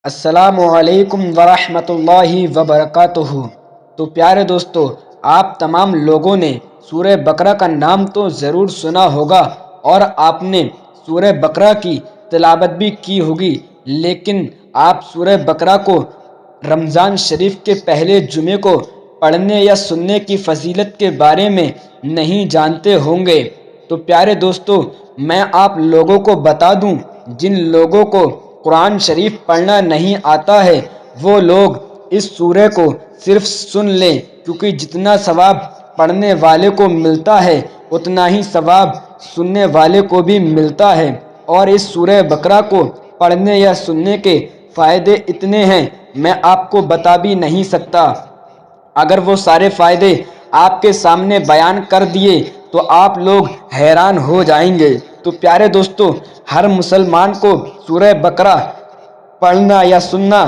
अस्सलामुअलैकुम वरहमतुल्लाहि वबरकातुहू। तो प्यारे दोस्तों, आप तमाम लोगों ने सूरह बकरा का नाम तो ज़रूर सुना होगा और आपने सूरह बकरा की तिलावत भी की होगी, लेकिन आप सूरह बकरा को रमज़ान शरीफ के पहले जुमे को पढ़ने या सुनने की फजीलत के बारे में नहीं जानते होंगे। तो प्यारे दोस्तों, मैं आप लोगों को बता दूं, जिन लोगों को कुरान शरीफ पढ़ना नहीं आता है वो लोग इस सूरह को सिर्फ सुन लें, क्योंकि जितना सवाब पढ़ने वाले को मिलता है उतना ही सवाब सुनने वाले को भी मिलता है। और इस सूरह बकरा को पढ़ने या सुनने के फ़ायदे इतने हैं, मैं आपको बता भी नहीं सकता। अगर वो सारे फ़ायदे आपके सामने बयान कर दिए तो आप लोग हैरान हो जाएंगे। तो प्यारे दोस्तों, हर मुसलमान को सूरह बकरा पढ़ना या सुनना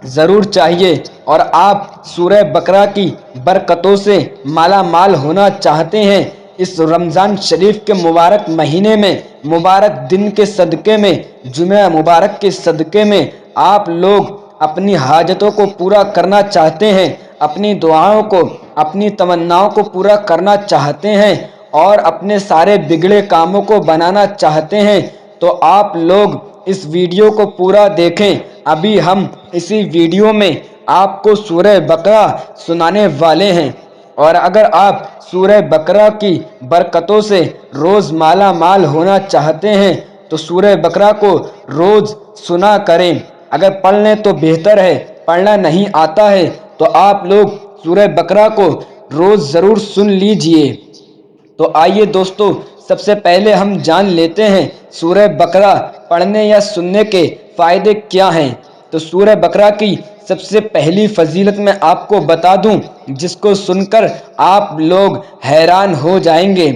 ज़रूर चाहिए। और आप सूरह बकरा की बरकतों से माला माल होना चाहते हैं, इस रमज़ान शरीफ के मुबारक महीने में, मुबारक दिन के सदक़े में, जुमे मुबारक के सदक़े में आप लोग अपनी हाजतों को पूरा करना चाहते हैं, अपनी दुआओं को, अपनी तमन्नाओं को पूरा करना चाहते हैं और अपने सारे बिगड़े कामों को बनाना चाहते हैं, तो आप लोग इस वीडियो को पूरा देखें। अभी हम इसी वीडियो में आपको सूरह बकरा सुनाने वाले हैं। और अगर आप सूरह बकरा की बरकतों से रोज़ माला माल होना चाहते हैं तो सूरह बकरा को रोज़ सुना करें। अगर पढ़ लें तो बेहतर है, पढ़ना नहीं आता है तो आप लोग सूरह बकरा को रोज़ ज़रूर सुन लीजिए। तो आइए दोस्तों, सबसे पहले हम जान लेते हैं सूरह बकरा पढ़ने या सुनने के फ़ायदे क्या हैं। तो सूरह बकरा की सबसे पहली फजीलत मैं आपको बता दूं, जिसको सुनकर आप लोग हैरान हो जाएंगे।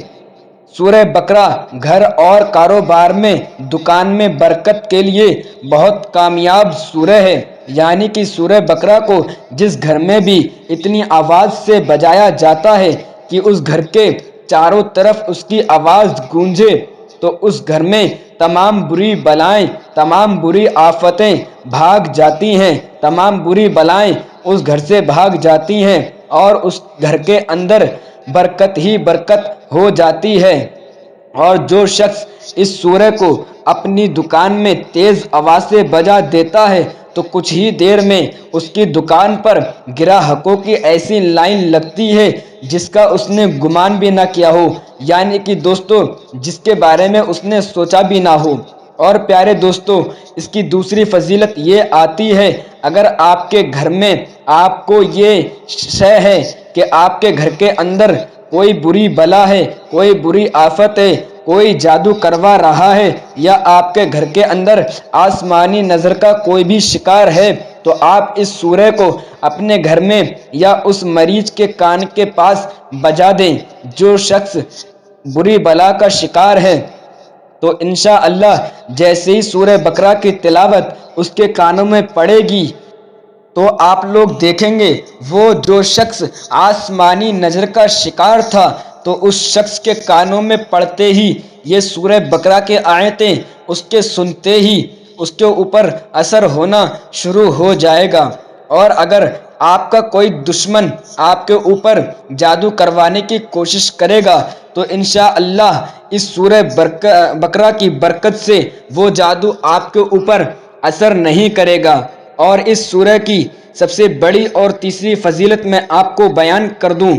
सूरह बकरा घर और कारोबार में, दुकान में बरकत के लिए बहुत कामयाब सूरह है। यानी कि सूरह बकरा को जिस घर में भी इतनी आवाज़ से बजाया जाता है कि उस घर के चारों तरफ उसकी आवाज़ गूंजे, तो उस घर में तमाम बुरी बलाएं, तमाम बुरी आफतें भाग जाती हैं, तमाम बुरी बलाएं उस घर से भाग जाती हैं और उस घर के अंदर बरकत ही बरकत हो जाती है। और जो शख्स इस सूरह को अपनी दुकान में तेज़ आवाज़ से बजा देता है तो कुछ ही देर में उसकी दुकान पर ग्राहकों की ऐसी लाइन लगती है जिसका उसने गुमान भी ना किया हो, यानी कि दोस्तों जिसके बारे में उसने सोचा भी ना हो। और प्यारे दोस्तों, इसकी दूसरी फजीलत ये आती है, अगर आपके घर में आपको ये शय है कि आपके घर के अंदर कोई बुरी बला है, कोई बुरी आफत है, कोई जादू करवा रहा है, या आपके घर के अंदर आसमानी नज़र का कोई भी शिकार है, तो आप इस सूरह को अपने घर में या उस मरीज के कान के पास बजा दें जो शख्स बुरी बला का शिकार है। तो इंशाअल्लाह जैसे ही सूरह बकरा की तिलावत उसके कानों में पड़ेगी तो आप लोग देखेंगे वो जो शख्स आसमानी नज़र का शिकार था, तो उस शख्स के कानों में पड़ते ही ये सूरह बकरा के आयतें उसके सुनते ही उसके ऊपर असर होना शुरू हो जाएगा। और अगर आपका कोई दुश्मन आपके ऊपर जादू करवाने की कोशिश करेगा तो इंशाअल्लाह इस सूरह बकरा की बरकत से वो जादू आपके ऊपर असर नहीं करेगा। और इस सूरह की सबसे बड़ी और तीसरी फजीलत मैं आपको बयान कर दूं,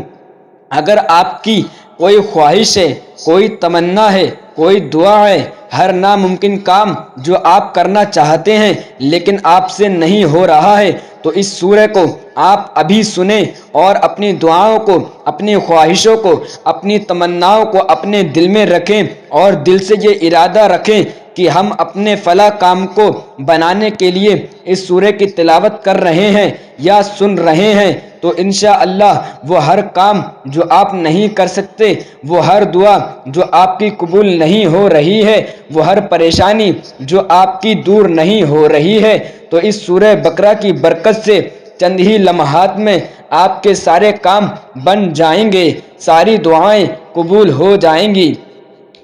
अगर आपकी कोई ख्वाहिश है, कोई तमन्ना है, कोई दुआ है, हर नामुमकिन काम जो आप करना चाहते हैं लेकिन आपसे नहीं हो रहा है, तो इस सूरह को आप अभी सुने और अपनी दुआओं को, अपनी ख्वाहिशों को, अपनी तमन्नाओं को अपने दिल में रखें और दिल से ये इरादा रखें कि हम अपने फला काम को बनाने के लिए इस सूरह की तिलावत कर रहे हैं या सुन रहे हैं, तो इंशाअल्लाह वो हर काम जो आप नहीं कर सकते, वो हर दुआ जो आपकी कबूल नहीं हो रही है, वो हर परेशानी जो आपकी दूर नहीं हो रही है, तो इस सूरह बकरा की बरकत से चंद ही लम्हात में आपके सारे काम बन जाएंगे, सारी दुआएं कबूल हो जाएंगी।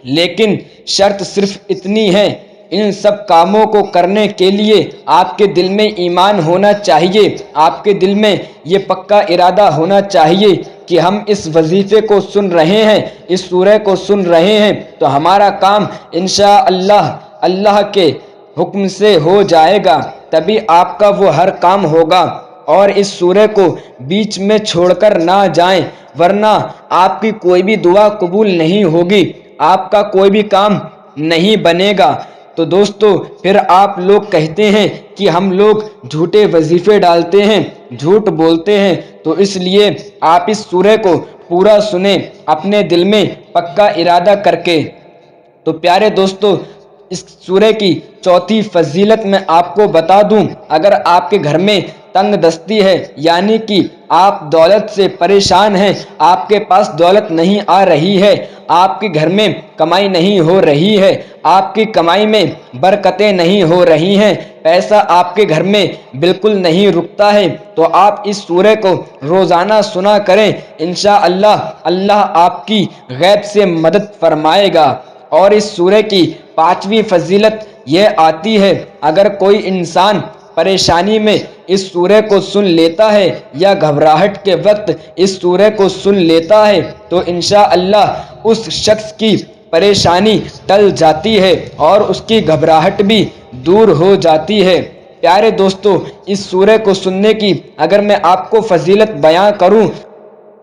लेकिन शर्त सिर्फ इतनी है इन सब कामों को करने के लिए आपके दिल में ईमान होना चाहिए, आपके दिल में ये पक्का इरादा होना चाहिए कि हम इस वजीफे को सुन रहे हैं, इस सूरह को सुन रहे हैं, तो हमारा काम इंशाअल्लाह अल्लाह के हुक्म से हो जाएगा, तभी आपका वो हर काम होगा। और इस सूरह को बीच में छोड़कर ना जाएं, वरना आपकी कोई भी दुआ कबूल नहीं होगी, आपका कोई भी काम नहीं बनेगा। तो दोस्तों, फिर आप लोग कहते हैं कि हम लोग झूठे वजीफे डालते हैं, झूठ बोलते हैं, तो इसलिए आप इस सूरह को पूरा सुने अपने दिल में पक्का इरादा करके। तो प्यारे दोस्तों, इस सूरह की चौथी फजीलत मैं आपको बता दूं, अगर आपके घर में तंग दस्ती है, यानी कि आप दौलत से परेशान हैं, आपके पास दौलत नहीं आ रही है, आपके घर में कमाई नहीं हो रही है, आपकी कमाई में बरकतें नहीं हो रही हैं, पैसा आपके घर में बिल्कुल नहीं रुकता है, तो आप इस सूरह को रोज़ाना सुना करें। इंशाअल्लाह अल्लाह आपकी गैब से मदद फरमाएगा। और इस सूरह की पांचवी फजीलत यह आती है, अगर कोई इंसान परेशानी में इस सूरह को सुन लेता है या घबराहट के वक्त इस सूरह को सुन लेता है, तो इंशाअल्लाह उस शख्स की परेशानी टल जाती है और उसकी घबराहट भी दूर हो जाती है। प्यारे दोस्तों, इस सूरह को सुनने की अगर मैं आपको फजीलत बयां करूं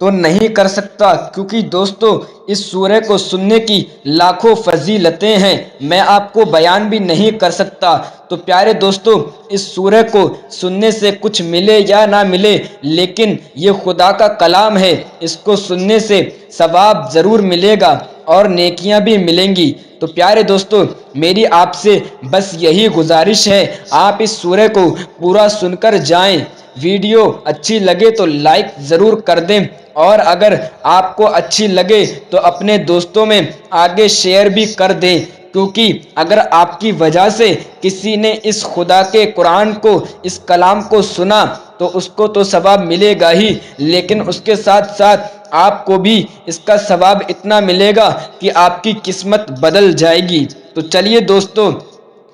तो नहीं कर सकता, क्योंकि दोस्तों इस सूरह को सुनने की लाखों फजीलतें हैं, मैं आपको बयान भी नहीं कर सकता। तो प्यारे दोस्तों, इस सूरह को सुनने से कुछ मिले या ना मिले, लेकिन ये खुदा का कलाम है, इसको सुनने से सवाब ज़रूर मिलेगा और नेकियां भी मिलेंगी। तो प्यारे दोस्तों, मेरी आपसे बस यही गुजारिश है, आप इस सूरह को पूरा सुनकर जाएं। वीडियो अच्छी लगे तो लाइक ज़रूर कर दें, और अगर आपको अच्छी लगे तो अपने दोस्तों में आगे शेयर भी कर दें, क्योंकि अगर आपकी वजह से किसी ने इस खुदा के कुरान को, इस कलाम को सुना, तो उसको तो सवाब मिलेगा ही, लेकिन उसके साथ साथ आपको भी इसका सवाब इतना मिलेगा कि आपकी किस्मत बदल जाएगी। तो चलिए दोस्तों,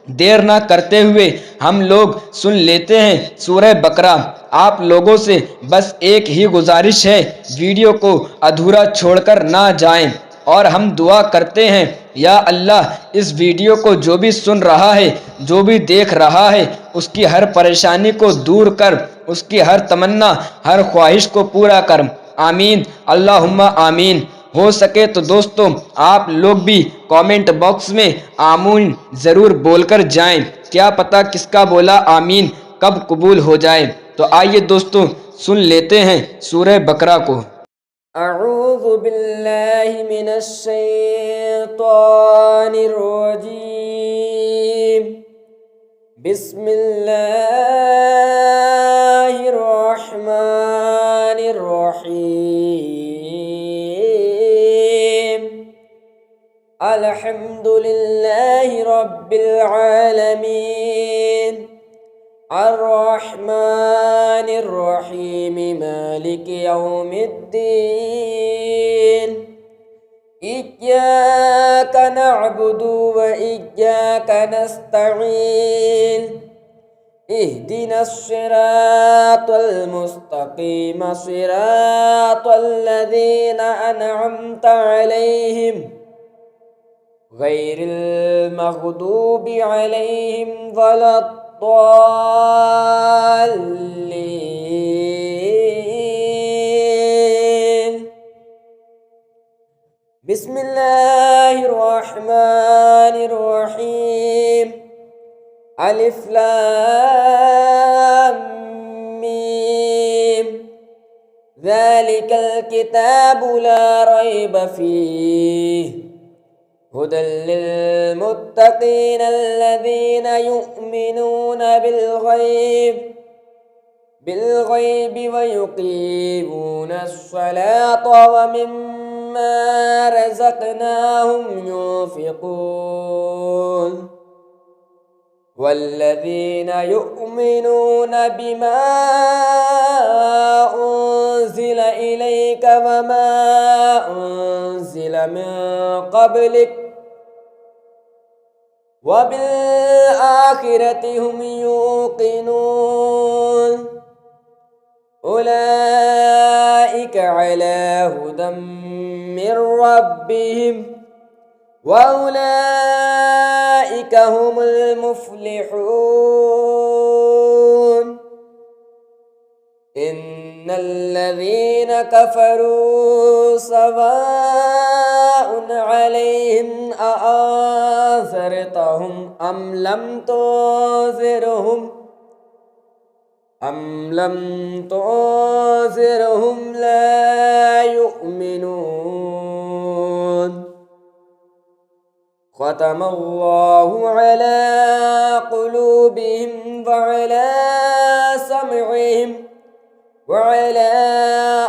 देर ना करते हुए हम लोग सुन लेते हैं सूरह बकरा। आप लोगों से बस एक ही गुजारिश है, वीडियो को अधूरा छोड़कर ना जाएं, और हम दुआ करते हैं, या अल्लाह इस वीडियो को जो भी सुन रहा है, जो भी देख रहा है, उसकी हर परेशानी को दूर कर, उसकी हर तमन्ना, हर ख्वाहिश को पूरा कर। आमीन अल्लाहुम्मा आमीन। हो सके तो दोस्तों आप लोग भी कमेंट बॉक्स में आमीन ज़रूर बोलकर जाएं, क्या पता किसका बोला आमीन कब कबूल हो जाए। तो आइए दोस्तों, सुन लेते हैं सूरह बकरा को। अऊज़ु बिल्लाहि मिनश शैतानिर रजीम। बिस्मिल्लाहिर रहमानिर रहीम। अल्हम्दुलिल्लाहि रब्बिल आलमीन, अर्रहमानिर रहीम, मालिकि यौमिद्दीन। इय्याका नअबुदु व इय्याका नस्तईन। इहदिनस सिरातल मुस्तकीम, सिरातल लज़ीना अनअमता अलैहिम, गैरिल मग़दूबि अलैहिम वलद्दाल्लीन। बिस्मिल्लाहिर रहमानिर रहीम। अलिफ लाम मीम। ज़ालिकल किताबु ला रैब फीह, हुदल लिल्मुत्तक़ीन अल्लज़ीना युमिनूना बिलग़ैबि व युक़ीमूनस सलात व मिम्मा रज़क़नाहुम युन्फ़िक़ून। वल्लज़ीना युमिनूना बिमा उन्ज़िल इलैक व मा उन्ज़िल मिन क़ब्लिक وبالآخرة هم يوقنون أولئك على هدى من ربهم وأولئك هم المفلحون إن الذين كفروا سواء عليهم أأنذرتهم أم لم تنذرهم لا يؤمنون ختم الله على قلوبهم وعلى سمعهم وعلى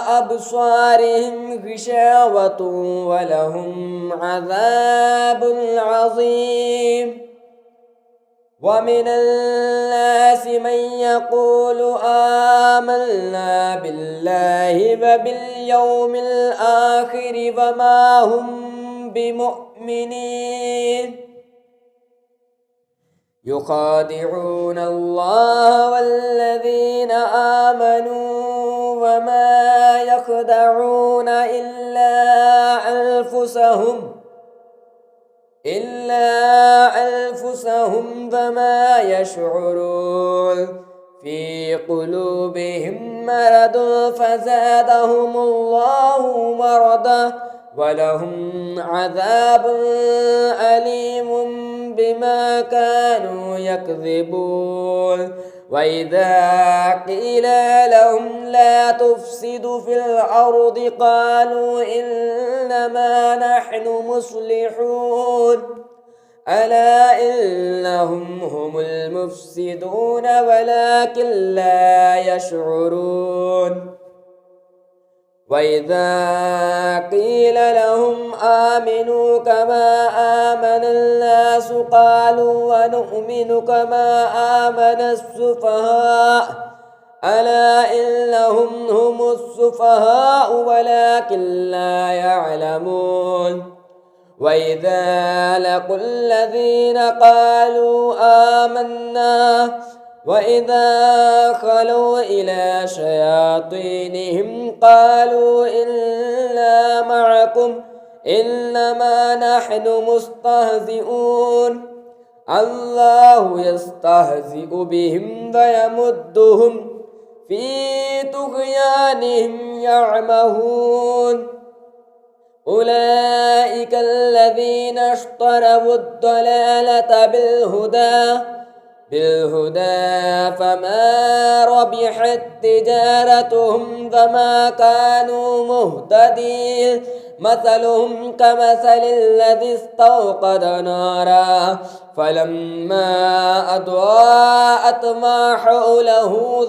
أبصارهم غشاوة ولهم عذاب عظيم ومن الناس من يقول آمنا بالله وباليوم الآخر وما هم بمؤمنين يخادعون الله والذين آمنوا وما يخدعون إلا أنفسهم وما يشعرون في قلوبهم مرض فزادهم الله مرضا ولهم عذاب أليم بما كانوا يكذبون وإذا قيل لهم لا تفسدوا في الأرض قالوا إنما نحن مصلحون ألا إنهم هم المفسدون ولكن لا يشعرون وإذا قيل لهم آمنوا كما آمن الناس قالوا ونؤمن كما آمن السفهاء ألا إنهم هم السفهاء ولكن لا يعلمون وإذا لقوا الذين قالوا آمنا وإذا خلوا إلى شياطينهم قالوا إنا معكم إنما نحن مستهزئون الله يستهزئ بهم ويمدهم في طغيانهم يعمهون أولئك الذين اشتروا الضلالة بالهدى فما ربحت تجارتهم وما كانوا مهتدين مثلهم كمثل الذي استوقد نارا فلما أضاءت ما حوله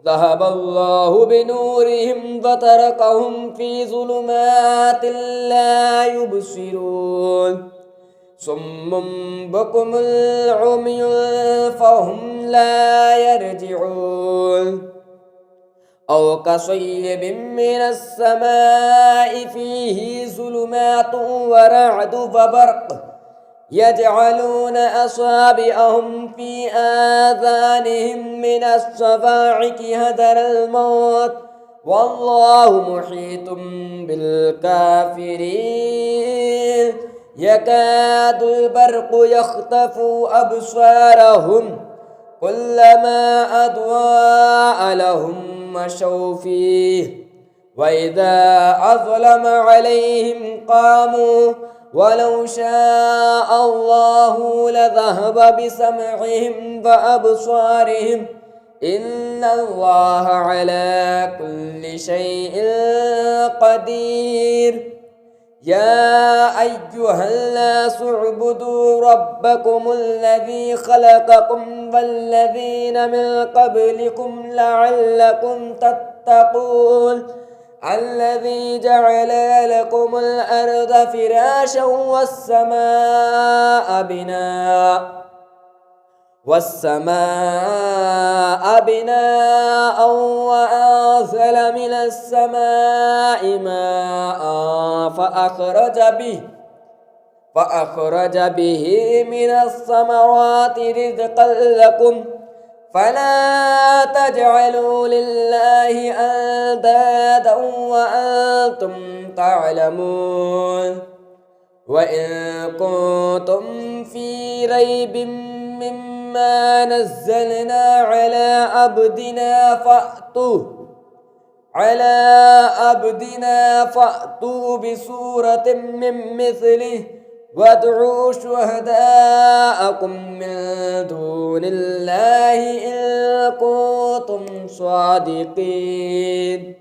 ذهب الله بنورهم وتركهم في ظلمات لا يبصرون صم بكم العمي فهم لا يرجعون أو كصيب من السماء فيه ظلمات ورعد وبرق يجعلون أصابعهم في آذانهم من الصواعق هذر الموت والله محيط بالكافرين يكاد البرق يخطف أبصارهم كلما أضاء لهم مشوا فيه وإذا أظلم عليهم قاموا ولو شاء الله لذهب بسمعهم وأبصارهم إن الله على كل شيء قدير يا أيها الناس اعبدوا ربكم الذي خلقكم والذين من قبلكم لعلكم تتقون الذي جعل لكم الأرض فراشا والسماء بناء وأنزل من السماء ماء فأخرج به من الثمرات رزقا لكم فلا تجعلوا لله أندادا وأنتم تعلمون وإن كنتم في ريب مما نزلنا على عبدنا فأتوا بسورة من مثله وادعوا شهداءكم من دون الله إن كنتم صادقين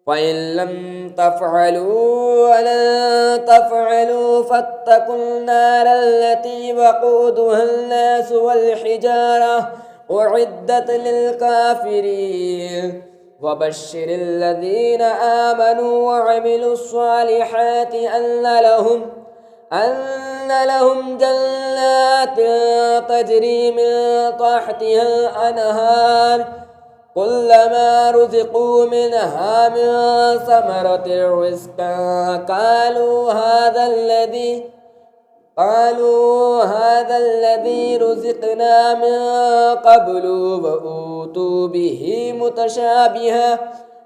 فإن لم تفعلوا ولن تفعلوا فاتقوا النار التي وقودها الناس والحجارة أعدت للكافرين وبشر الذين آمنوا وعملوا الصالحات أن لهم جنات تجري من تحتها الأنهار كلما رزقوا منها من ثمرة رزقا قالوا هذا الذي رزقنا من قبل وأوتوا به متشابها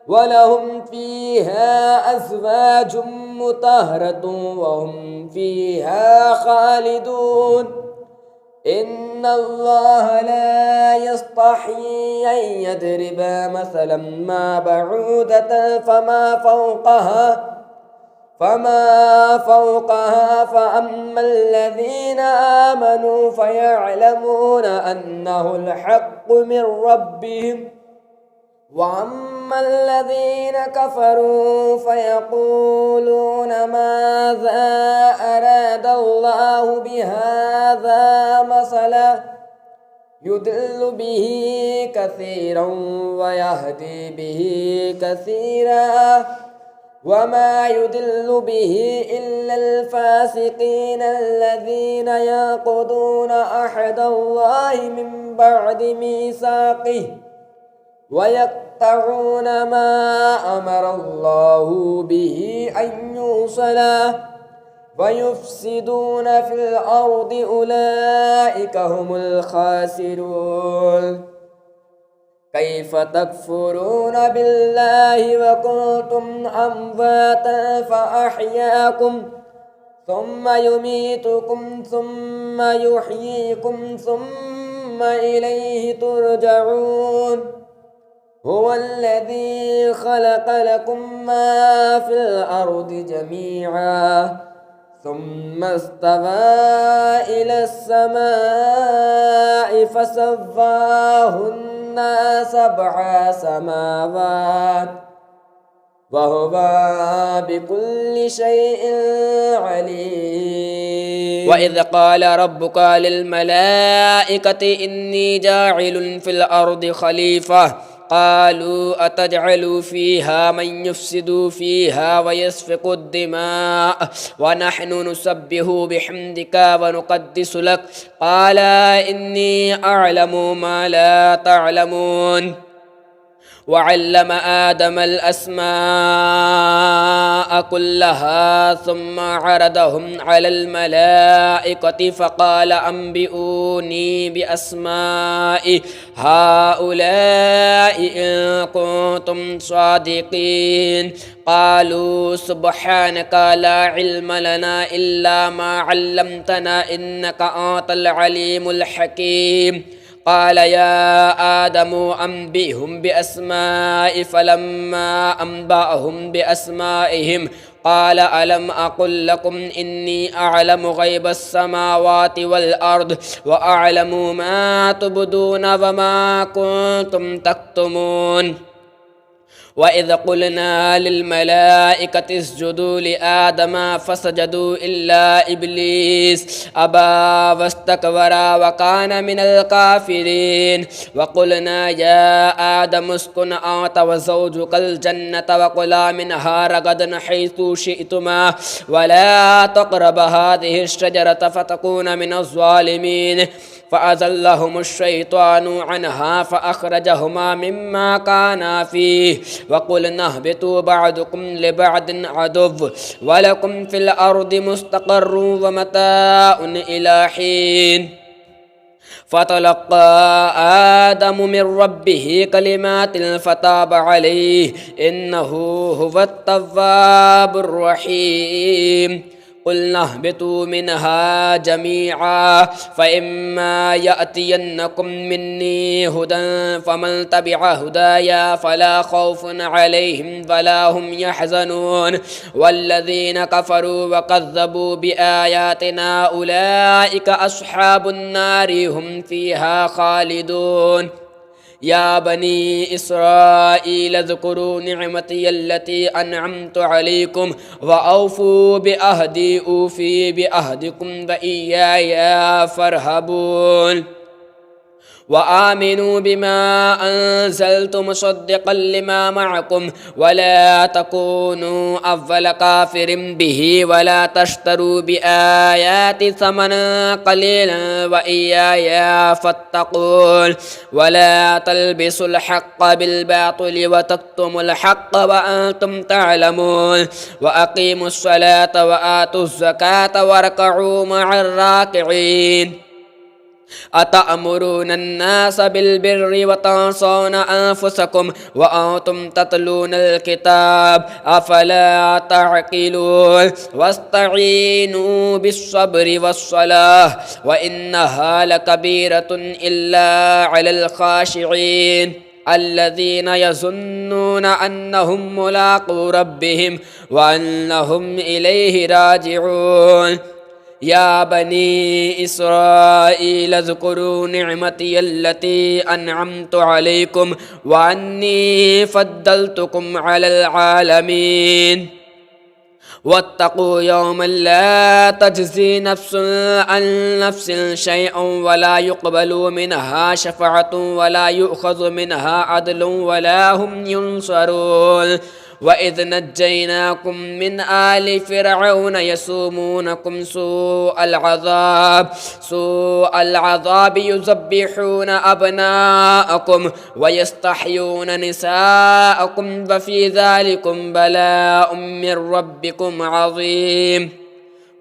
ولهم فيها أزواج مطهرة وهم فيها خالدون إن الله لا يستحيي أن يضرب مثلا ما بعودة فما فوقها فأما الذين آمنوا فيعلمون أنه الحق من ربهم وأما الذين كفروا فيقولون ماذا أراد الله بهذا مثلا يضل به كثيرا ويهدي به كثيرا وما يضل به إلا الفاسقين الذين ينقضون عهد الله من بعد ميثاقه ويقطعون ما أمر الله به أن يوصل ويفسدون في الأرض أولئك هم الخاسرون كيف تكفرون بالله وكنتم أمواتا فأحياكم ثم يميتكم ثم يحييكم ثم إليه ترجعون هو الذي خلق لكم ما في الأرض جميعا ثم استوى إلى السماء فسواهن 7 سماوات وهو بكل شيء عليم وإذ قال ربك للملائكة إني جاعل في الأرض خليفة قالوا أتجعل فيها من يفسد فيها ويسفك الدماء ونحن نسبح بحمدك ونقدس لك قال إني أعلم ما لا تعلمون وعلم آدم الأسماء كلها ثم عرضهم على الملائكة فقال أنبئوني بأسماء هؤلاء إن كنتم صادقين قالوا سبحانك لا علم لنا إلا ما علمتنا إنك أنت العليم الحكيم قال يا آدم أنبئهم بأسماء فلما أنبأهم بأسمائهم قال ألم أقل لكم إني أعلم غيب السماوات والأرض وأعلم ما تبدون وما كنتم تكتمون وإذ قلنا للملائكة اسجدوا لآدم فسجدوا إلا إبليس أبى واستكبر وكان من الكافرين وقلنا يا آدم اسكن أنت وزوجك الجنة وكلا منها رغدا حيث شئتما ولا تقربا هذه الشجرة فتكونا من الظالمين فأزلهم الشيطان عنها فأخرجهما مما كانا فيه وقلنا اهبطوا بعضكم لبعض عدو ولكم في الأرض مستقر ومتاع إلى حين فتلقى آدم من ربه كلمات فتاب عليه إنه هو التواب الرحيم قلنا اهبطوا منها جميعا فإما يأتينكم مني هدى فمن تبع هدايا فلا خوف عليهم ولا هم يحزنون والذين كفروا وكذبوا بآياتنا أولئك أصحاب النار هم فيها خالدون يا بني إسرائيل اذكروا نعمتي التي أنعمت عليكم وأوفوا بأهدي أوفي بأهدكم وإياي فارهبون وآمنوا بما أنزلت مصدقا لما معكم ولا تكونوا أول كافر به ولا تشتروا بآياتي ثمنا قليلا وإياي فاتقون ولا تلبسوا الحق بالباطل وتكتموا الحق وأنتم تعلمون وأقيموا الصلاة وآتوا الزكاة واركعوا مع الراكعين أتأمرون الناس بالبر وتنسون أنفسكم وأنتم تتلون الكتاب أفلا تعقلون واستعينوا بالصبر والصلاة وإنها لكبيرة إلا على الخاشعين الذين يظنون أنهم ملاقو ربهم وأنهم إليه راجعون يا بني إسرائيل اذكروا نعمتي التي أنعمت عليكم وأني فضلتكم على العالمين واتقوا يوما لا تجزي نفس عن نفس شيئا ولا يقبل منها شفاعة ولا يؤخذ منها عدل ولا هم ينصرون وإذ نجيناكم من آل فرعون يسومونكم سوء العذاب يذبحون أبناءكم ويستحيون نساءكم وفي ذلكم بلاء من ربكم عظيم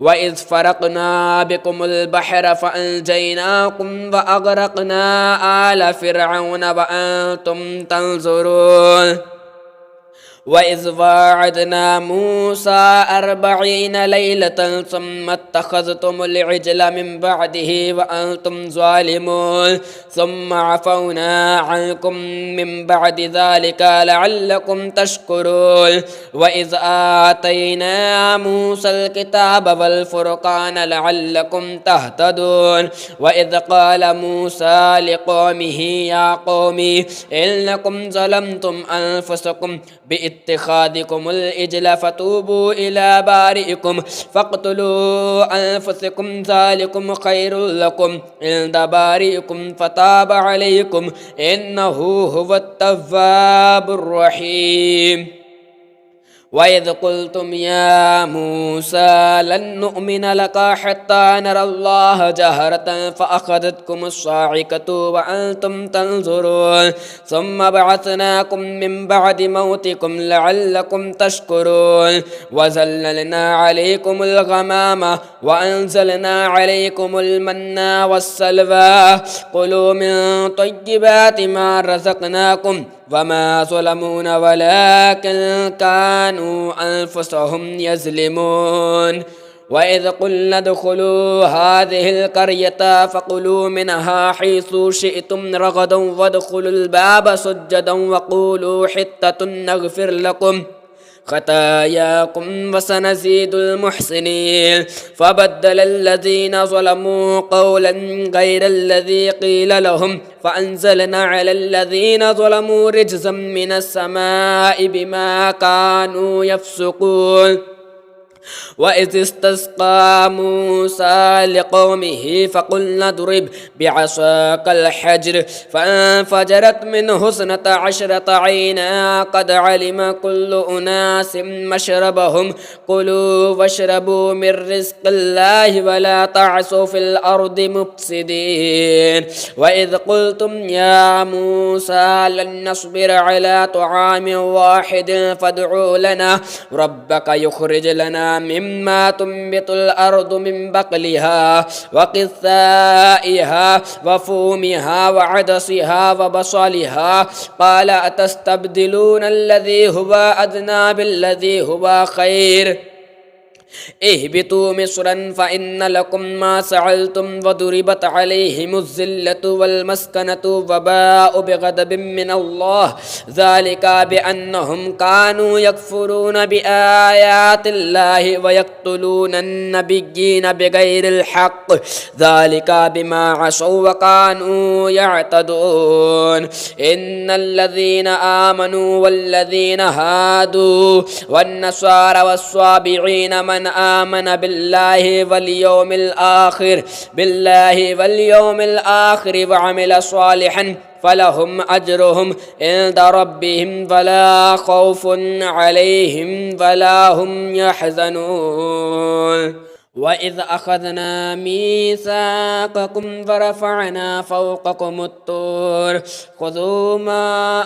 وإذ فرقنا بكم البحر فأنجيناكم وأغرقنا آل فرعون وأنتم تنظرون وإذ واعدنا موسى 40 ليلة ثم اتخذتم العجل من بعده وأنتم ظالمون ثم عفونا عنكم من بعد ذلك لعلكم تشكرون وإذ آتينا موسى الكتاب والفرقان لعلكم تهتدون وإذ قال موسى لقومه يا قوم إنكم ظلمتم أنفسكم باتخاذكم العجل فتوبوا إلى بارئكم فاقتلوا أنفسكم ذلكم خير لكم عند بارئكم فتاب عليكم إنه هو التواب الرحيم وإذ قلتم يا موسى لن نؤمن لك حتى نرى الله جهرة فأخذتكم الصاعقة وأنتم تنظرون ثم بعثناكم من بعد موتكم لعلكم تشكرون وظللنا عليكم الغمام وأنزلنا عليكم المن والسلوى كلوا من طيبات ما رزقناكم وما ظلمون ولكن كانوا أنفسهم يظلمون وإذ قلنا ادخلوا هذه القرية فكلوا منها حيث شئتم رغدا وادخلوا الباب سجدا وقولوا حطة نغفر لكم خطاياكم وسنزيد المحسنين فبدل الذين ظلموا قولا غير الذي قيل لهم فأنزلنا على الذين ظلموا رجزا من السماء بما كانوا يفسقون وإذ استسقى موسى لقومه فقلنا اضرب بعصاك الحجر فانفجرت منه 12 عينا قد علم كل أناس مشربهم كلوا واشربوا من رزق الله ولا تعثوا في الأرض مفسدين وإذ قلتم يا موسى لن نصبر على طعام واحد فادع لنا ربك يخرج لنا مما تنبت الأرض من بقلها وقثائها وفومها وعدسها وبصلها قال أتستبدلون الذي هو أدنى بالذي هو خير اهبطوا مصرا فإن لكم ما سعلتم وضربت عليهم الذلة والمسكنة وباءوا بغضب من الله ذلك بأنهم كانوا يكفرون بآيات الله ويقتلون النبيين بغير الحق ذلك بما عصوا وكانوا يعتدون إن الذين آمنوا والذين هادوا والنصارى والصابعين من آمن بالله واليوم الآخر وعمل صالحا فلهم أجرهم عند ربهم ولا خوف عليهم ولا هم يحزنون وإذ أخذنا ميثاقكم ورفعنا فوقكم الطور خذوا ما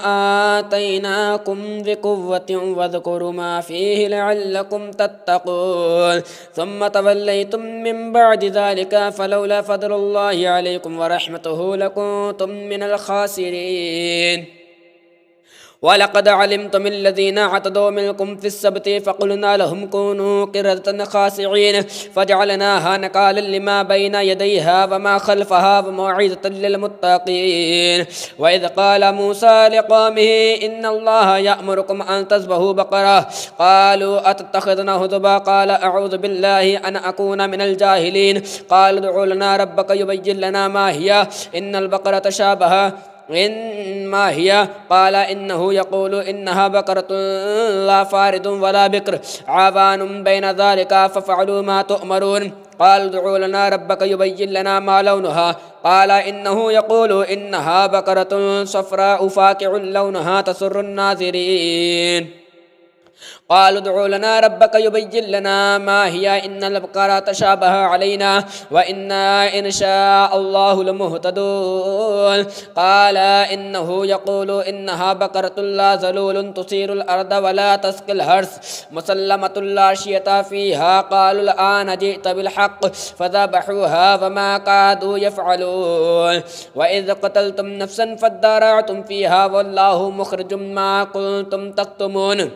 آتيناكم بقوة واذكروا ما فيه لعلكم تتقون ثم توليتم من بعد ذلك فلولا فضل الله عليكم ورحمته لكنتم من الخاسرين ولقد علمتم الذين اعتدوا منكم في السبت فقلنا لهم كونوا قردة خاسعين فجعلناها نكالا لما بين يديها وما خلفها وموعظة للمتقين وإذ قال موسى لقومه إن الله يأمركم أن تذبحوا بقرة قالوا أتتخذنا هزوا قال أعوذ بالله أن أكون من الجاهلين قال ادع لنا ربك يبين لنا ما هي إن البقرة شابه إن ما هي قال إنه يقول إنها بقرة لا فارض ولا بكر عوان بين ذلك ففعلوا ما تؤمرون قال ادع لنا ربك يبين لنا ما لونها قال إنه يقول إنها بقرة صفراء فاقع لونها تسر الناظرين قالوا ادع لنا ربك يبين لنا ما هي إن البقرة تشابه علينا وإنا إن شاء الله لمهتدون قال إنه يقول إنها بقرة لا ذلول تثير الأرض ولا تسقي الحرث مسلمة لا شية فيها قالوا الآن جئت بالحق فذبحوها وما كادوا يفعلون وإذ قتلتم نفسا فادارأتم فيها والله مخرج ما كنتم تكتمون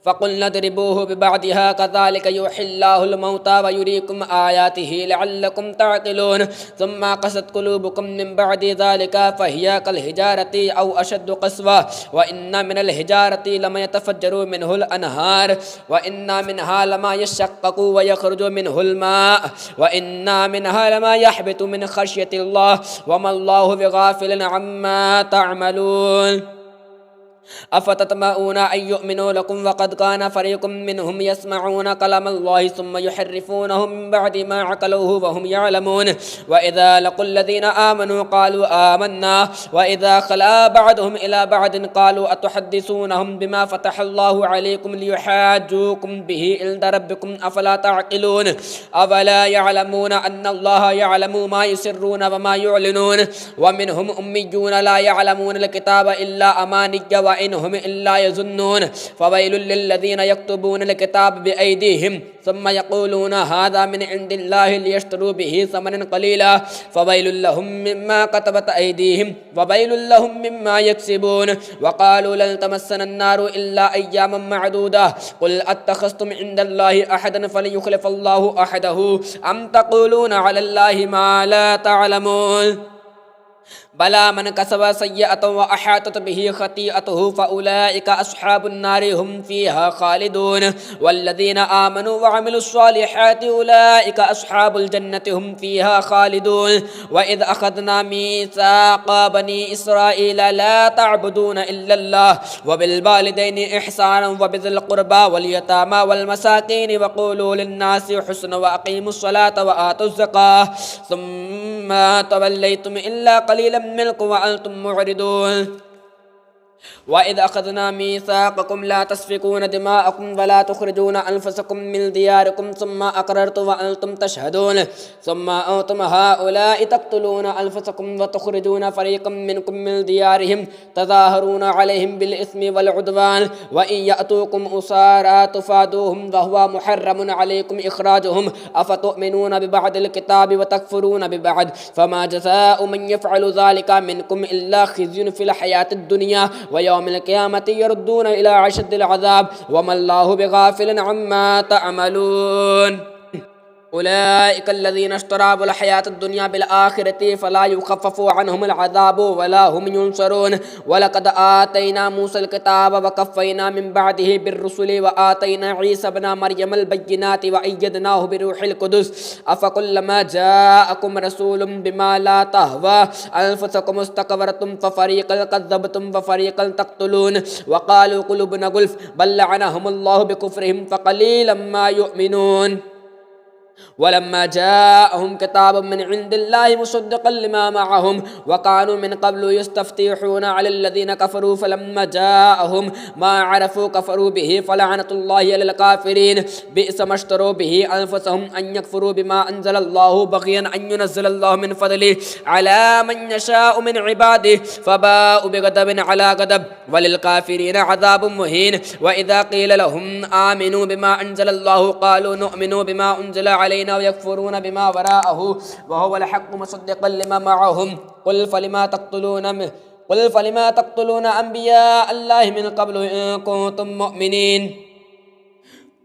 فقلنا اضربوه ببعضها كذلك يحيي الله الموتى ويريكم آياته لعلكم تعقلون ثم قست قلوبكم من بعد ذلك فهي كالحجارة أو أشد قسوة وإن من الحجارة لما يتفجر منه الأنهار وإن منها لما يشقق ويخرج منه الماء وإن منها لما يحبط من خشية الله وما الله بغافل عما تعملون أفتطمعون أن يؤمنوا لكم وقد كان فريق منهم يسمعون كلام الله ثم يحرفونه من بعد ما عقلوه وهم يعلمون وإذا لقوا الذين آمنوا قالوا آمنا وإذا خلا بعضهم إلى بعض قالوا أتحدثونهم بما فتح الله عليكم ليحاجوكم به عند ربكم أفلا تعقلون أفلا يعلمون أن الله يعلم ما يسرون وما يعلنون ومنهم أميون لا يعلمون الكتاب إلا أماني وإنهم إلا يظنون فويل للذين يكتبون الكتاب بأيديهم ثم يقولون هذا من عند الله ليشتروا به ثمنا قليلا فويل لهم مما كتبت أيديهم وويل لهم مما يكسبون وقالوا لن تمسنا النار إلا أياما معدودة قل أتخذتم عند الله أحدا فليخلف الله أحده أم تقولون على الله ما لا تعلمون बला मन कसब सय्यअतन व अहातत बिही खतीअतुहु फउलाइका अस्हाबुन नारि हुम फीहा खालिदून वल्लज़ीना आमनु व अमिलुस्सालिहाति उलाइका अस्हाबुल जन्नति हुम फीहा खालिदून व इज़ अखज़ना मीसाक़ा बनी इस्राईल ला तअबुदून इल्लल्लाह व बिल वालिदैनि इहसानन व बिज़िल क़ुरबा वल यतामा वल मसाकीन व क़ूलू लिन्नासि हुस्ना व अक़ीमुस्सलात व आतुज़ ज़काह सुम्मा तवल्लैतुम इल्ला क़लीलन मिनकुम व अंतुम मुअरिदून वइज़ अख़ज़ना मीसाक़कुम ला तस्फ़िकून दिमाअकुम वला तुख़रिजून अनफ़ुसकुम मिन दियारिकुम सुम्मा अक़ररतुम व अंतुम तशहदून सुम्मा अंतुम हाउलाइ तक़्तुलून अनफ़ुसकुम व तुख़रिजून फ़रीक़म मिनकुम मिन दियारिहिम तज़ाहरून अलैहिम बिल इस्मि वल उद्वान व इन यअतूकुम उसारा तुफ़ादूहुम व हुवा मुहर्रमुन अलैकुम इख़राजुहुम अफ़तुमिनून बिबअदिल किताबि व तकफ़ुरून बिबअद फ़मा जज़ाउ मन यफ़अलु ज़ालिका मिनकुम इल्ला ख़िज़्युन फ़िल हयातिद दुनिया व यौमिल क़ियामति यरुद्दून इला अशद्दिल अज़ाब वमल्लाहु बिग़ाफ़िलिन अम्मा तअमलून उलाइका अल्लज़ीना इश्तराउल हयातद दुनिया बिल आखिरति फला युख़फ़फ़ु अन्हुमुल अज़ाबु वला हुम युनसरून वलक़द आतैना मूसल किताब व कफ़्फ़ैना मिन बअदिही बिर्रुसुलि व आतैना ईसा इब्ना मर्यमल बय्यिनाति व अय्यदनाहु बिरूहिल क़ुदुस अफ़कुल्लमा जाअकुम रसूलुम बिमा ला तहवा अनफ़ुसकुम इस्तकबरतुम फ़फ़रीक़न कज़्ज़बतुम व फ़रीक़न तक़्तुलून व क़ालू क़ुलूबुना गुल्फ़ बल लअनहुमुल्लाहु बिकुफ़्रिहिम फ़क़लीलन मा युअमिनून वलम्मा जाअहुम किताबुम मिन इंदिल्लाहि मुसद्दिक़न लिमा मअहुम व कानू मिन क़ब्लु यस्तफ़्तिहून अलल्लज़ीना कफ़रू फलम्मा जाअहुम मा अरफ़ू कफ़रू बिही फ़लअनतुल्लाहि अलल काफ़िरीन बि'सा मश्तरू बिही अनफ़ुसहुम अन यकफ़रू बिमा अंज़लल्लाहु बग़यन अन युनज़्ज़िलल्लाहु मिन फ़ज़लिहि अला मन यशाअु मिन इबादिहि फ़बाअू बिग़ज़बिन अला ग़ज़ब वलिल काफ़िरीन अज़ाबुम मुहीन व इज़ा क़ील लहुम आमिनू बिमा अंज़लल्लाहु क़ालू नुअमिनु बिमा उन्ज़िला अलैना व यकफ़ुरून बिमा वराअहु व हुवल हक़्क़ु मुसद्दिक़न लिमा मअहुम क़ुल फ़लिमा तक़्तुलून अंबिया अल्लाहि मिन क़ब्लु इन कुन्तुम मुअमिनीन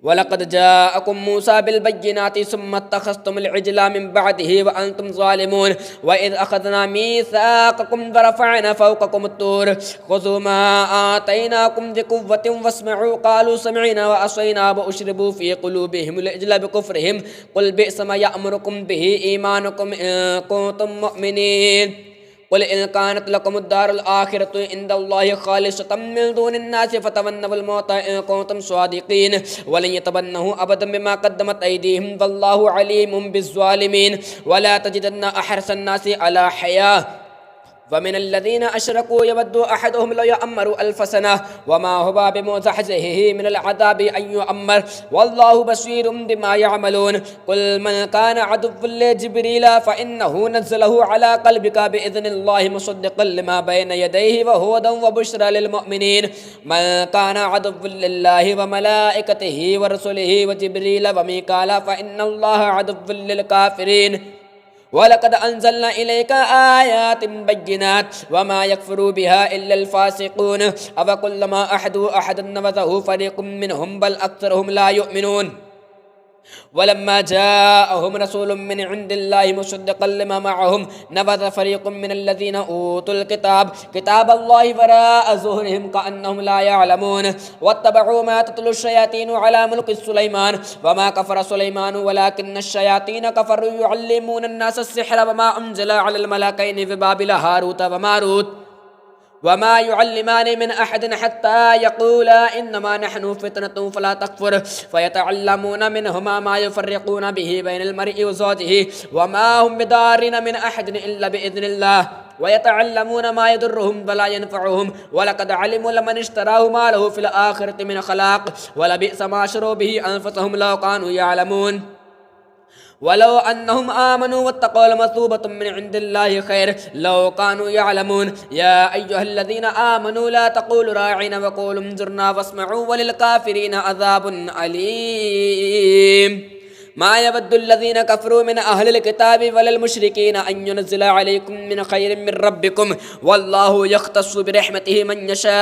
वलक़द जाअकुम मूसा बिलबय्यिनाति सुम्मा इत्तख़ज़्तुमुल इज्ला मिन बअदिही व अंतुम ज़ालिमून व इज़ अख़ज़ना मीसाक़कुम व रफ़अना फ़ौक़कुमुत तूर ख़ुज़ू मा आतैनाकुम बिक़ुव्वतिन वस्मअू क़ालू समिअना व असैना व उश्रिबू फ़ी क़ुलूबिहिमुल इज्ला बिकुफ़्रिहिम क़ुल बि'सा मा यअमुरुकुम बिही ईमानुकुम इन कुन्तुम मुअमिनीन क़ुल इन कानत लकुमुद्दारुल आखिरतु इंदल्लाहि ख़ालिसतम मिन दूनिन्नासि फ़तमन्नवुल मौता इन कुन्तुम स्वादिक़ीन वलन यतमन्नहु अबदन बिमा क़द्दमत अयदीहिम वल्लाहु अलीमुम बिज़्ज़ालिमीन वला तजिदन्ना अहरसन्नासि अला हया वमिनल्लज़ीना अशरकू यवद्दु अहदुहुम लौ यअम्मरु अल्फ़ सना वमा हुवा बिमुज़हज़िही मिनल अज़ाबि अन युअम्मर वल्लाहु बसीरुम बिमा यअमलून क़ुल मन कान अदुव्वन लिजिब्रील फ़इन्नहु नज़्ज़लहु अला क़ल्बिका बिइज़्निल्लाहि मुसद्दिक़न लिमा बैन यदैहि व हुदन व बुश्रा लिल मुअमिनीन मन कान अदुव्वन लिल्लाहि व मलाइकतिही व रसूलिही व जिब्रील व मीकाला फ़इन्नल्लाह अदुव्वुन लिल काफ़िरीन वलक़द अंज़लना इलैका आयातिन बय्यिनात वमा यकफ़ुरु बिहा इल्लल फ़ासिक़ून अवकुल्लमा अहदू अहदन नबज़हु फ़रीक़ुम मिनहुम बल अक्सरुहुम ला युमिनून वलम्मा जाअहुम रसूलुम मिन इंदिल्लाहि मुसद्दिक़न लिमा मअहुम नबज़ फ़रीक़ुम मिनल्लज़ीना ऊतुल किताबल्लाहि वराअ ज़ुहूरिहिम कअन्नहुम ला यअलमून वत्तबअू मा तत्लु शयातीनु अला मुल्कि सुलैमान वमा कफ़र सुलैमानु वलाकिन्न शयातीन कफ़रू युअल्लिमून अन्नास अस्सिह्र वमा उन्ज़िला अलल मलकैनि बिबाबिल हारूत व मारूत वमा युअल्लिमानि मिन अहदिन हत्ता यक़ूला इन्नमा नहनु फ़ितनतुन फ़ला तकफ़ुर फ़यतअल्लमून मिनहुमा मा युफ़र्रिक़ून बिही बैनल मर्इ व ज़ौजिही वमा हुम बिदारिन मिन अहदिन इल्ला बिइज़्निल्लाह वयतअल्लमून मा यदुर्रुहुम वला यनफ़उहुम वलक़द अलिमू लमन इश्तराहु मा लहु फ़िल आख़िरति मिन ख़लाक़ वलबिअसा मा शरू बिही अनफ़ुसहुम लौ कानू यअलमून वलो अन्नहुम आमनू वत्तक़ौ लमसूबतुम मिन इंदिल्लाहि खैर लौ कानू यअलमून या अय्युहल्लज़ीना आमनू ला तक़ूलू राइना व क़ूलू उन्ज़ुरना वस्मअू वलिल काफ़िरीना अज़ाबुन अलीम मा यवद्दुल्लज़ीना कफ़रू मिन अहलिल किताबि वलिल मुश्रिकीना अन युनज़्ज़िला अलैकुम मिन खैरिन मिन रब्बिकुम वल्लाहु यख़्तस्सु बिरहमतिहि मन यशा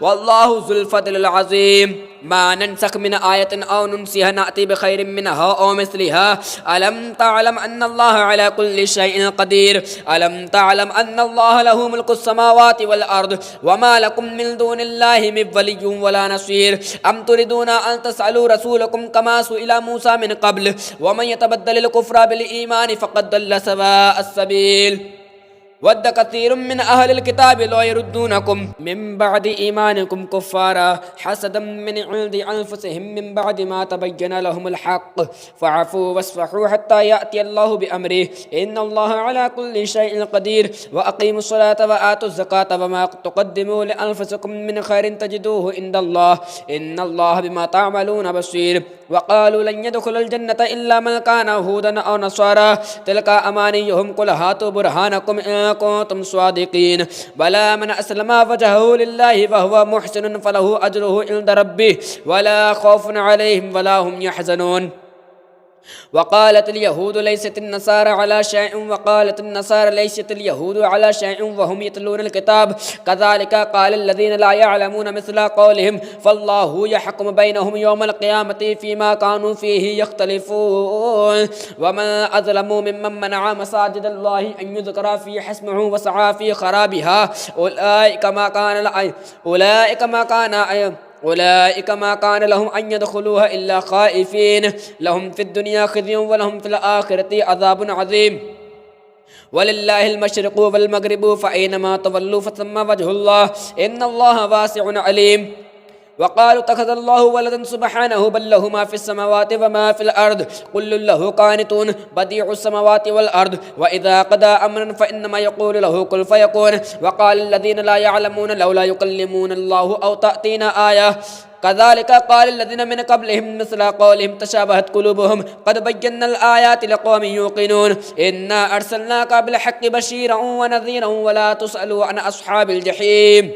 वल्लाहु ज़ुल फ़ज़लिल अज़ीम मा ननसख मिन आयतिन औ नुनसिहा नाति बिखैरिम मिनहा औ मिस्लिहा अलम तअलम अन्नल्लाह अला कुल्लि शैइन क़दीर अलम तअलम अन्नल्लाह लहु मुल्कुस समावाति वल अर्द वमा लकुम मिन दूनिल्लाहि मिन वलिय्यिन वला नसीर अम तुरिदूना अन तसअलू रसूलकुम कमा सुइला मूसा मिन क़ब्ल वमन यतबद्दलिल कुफ्रा बिल ईमान फ़क़द दल्ल सवाअस सबील वद्द कसीरुम मिन अहलिल किताबि ला यरुद्दूनकुम मिन बअदि ईमानिकुम कुफ्फारा हसदम मिन इंदि अनफुसिहिम मिन बअदि मा तबय्यना लहुमुल हक़्क़ फ़अफ़ू वस्फ़हू हत्ता याति अल्लाहु बिअम्रिहि इन्नल्लाहा अला कुल्लि शैइन क़दीर व अक़ीमुस सलाता व आतुज़ ज़काता व मा तुक़द्दिमू लिअन्फ़ुसिकुम मिन खैरिन तजिदूहु इंदल्लाह इन्नल्लाहा बिमा तअमलून बसीर वक़ालू लन यदख़ुलल जन्नता इल्ला मन कान हूदन औ नसारा तिल्का अमानियुहुम क़ुल हातू बुरहानकुम इन कुन्तुम स्वादिक़ीन बला मन अस्लमा वजहहु लिल्लाहि व हुवा मुहसिनुन फलहु अज्रुहु इंद रब्बिहि वला खौफुन अलैहिम वला हुम यहज़नून वक़ालत यहूद लैसत नसारा अला शैइन वक़ालत नसारा लैसत यहूद अला शैइन वहुम यतलूनल किताब कज़ालिका क़ालल्लज़ीना ला यअलमून मिस्ला क़ौलिहिम फ़ल्लाहु यहकुमु बैनहुम यौमल क़ियामति फ़ीमा कानू फ़ीहि यख्तलिफ़ून वमन अज़लमु मिम्मन मनअ मसाजिदल्लाहि अन युज़करा फ़ीहा इस्मुहु वसअ फ़ी ख़राबिहा उलाइका मा कान लहुम अन यदख़ुलूहा इल्ला ख़ाइफ़ीन लहुम फ़िद दुनिया ख़िज़्युन व लहुम फ़िल आख़िरति अज़ाबुन अज़ीम वलिल्लाहिल मशरिक़ु वल मग़रिबु फ़अय्नमा तवल्लू फ़थम्मा वजहुल्लाह इन्नल्लाहा वासिउन अलीम वक़ालू तख़ज़ल्लाहु वलदन सुब्हानहु बल लहु मा फ़िस समावाति व मा फ़िल अर्द कुल्लुन लहु क़ानितून बदीउस समावाति वल अर्द व इज़ा क़दा अमरन फ़इन्नमा यक़ूलु लहु कुन फ़यकून वक़ालल्लज़ीना ला यअलमून लौला युकल्लिमुनल्लाहु औ तअतीना आया कज़ालिका क़ालल्लज़ीना मिन क़ब्लिहिम मिस्ला क़ौलिहिम तशाबहत क़ुलूबुहुम क़द बय्यन्नल आयाति लिक़ौमिन युक़िनून इन्ना अर्सलनाका बिल हक़्क़ि बशीरन व नज़ीरन वला तुसअलू अन अस्हाबिल जहीम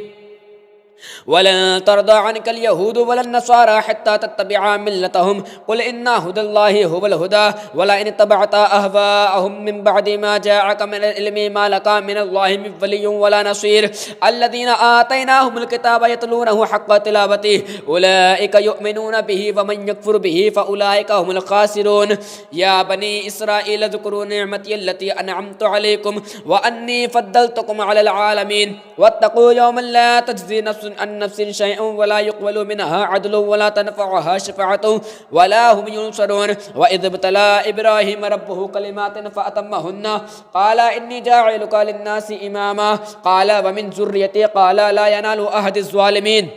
वलन तरदा अन्कल यहूद वलन नसारा हत्ता तत्तबिअ मिल्लतहुम कुल इन्ना हुदल्लाहि हुवल हुदा वला इन तबअता अहवाअहुम मिन बअदि मा जाअका मिनल इल्मि मा लका मिनल्लाहि मिन वलिय्यिन वला नसीर अल्लज़ीना आतैनाहुमुल किताब यतलूनहु हक़्क़ तिलावतिहि उलाइका युमिनून बिहि व मन यकफुर बिहि फउलाइका हुमुल खासिरून या बनी इस्राईल ज़कुरू निअमती अल्लती अनअमतु अलैकुम व अन्नी फ़द्दलतुकुम अलल आलमीन वत्तक़ू यौमन ला तज्ज़ी नफ्सुन अन नफ्सिन शैअन वला युक़बलु मिनहा अदलुन वला तनफ़अहा शफ़ाअतुन वला हुम युनसरून व इज़ इब्तला इब्राहीम रब्बुहु कलिमातिन फ़अतम्महुन्ना क़ाला इन्नी जाइलुका लिन्नासि इमामा क़ाला व मिन ज़ुर्रियती क़ाला ला यनालु अहदिज़ ज़ालिमीन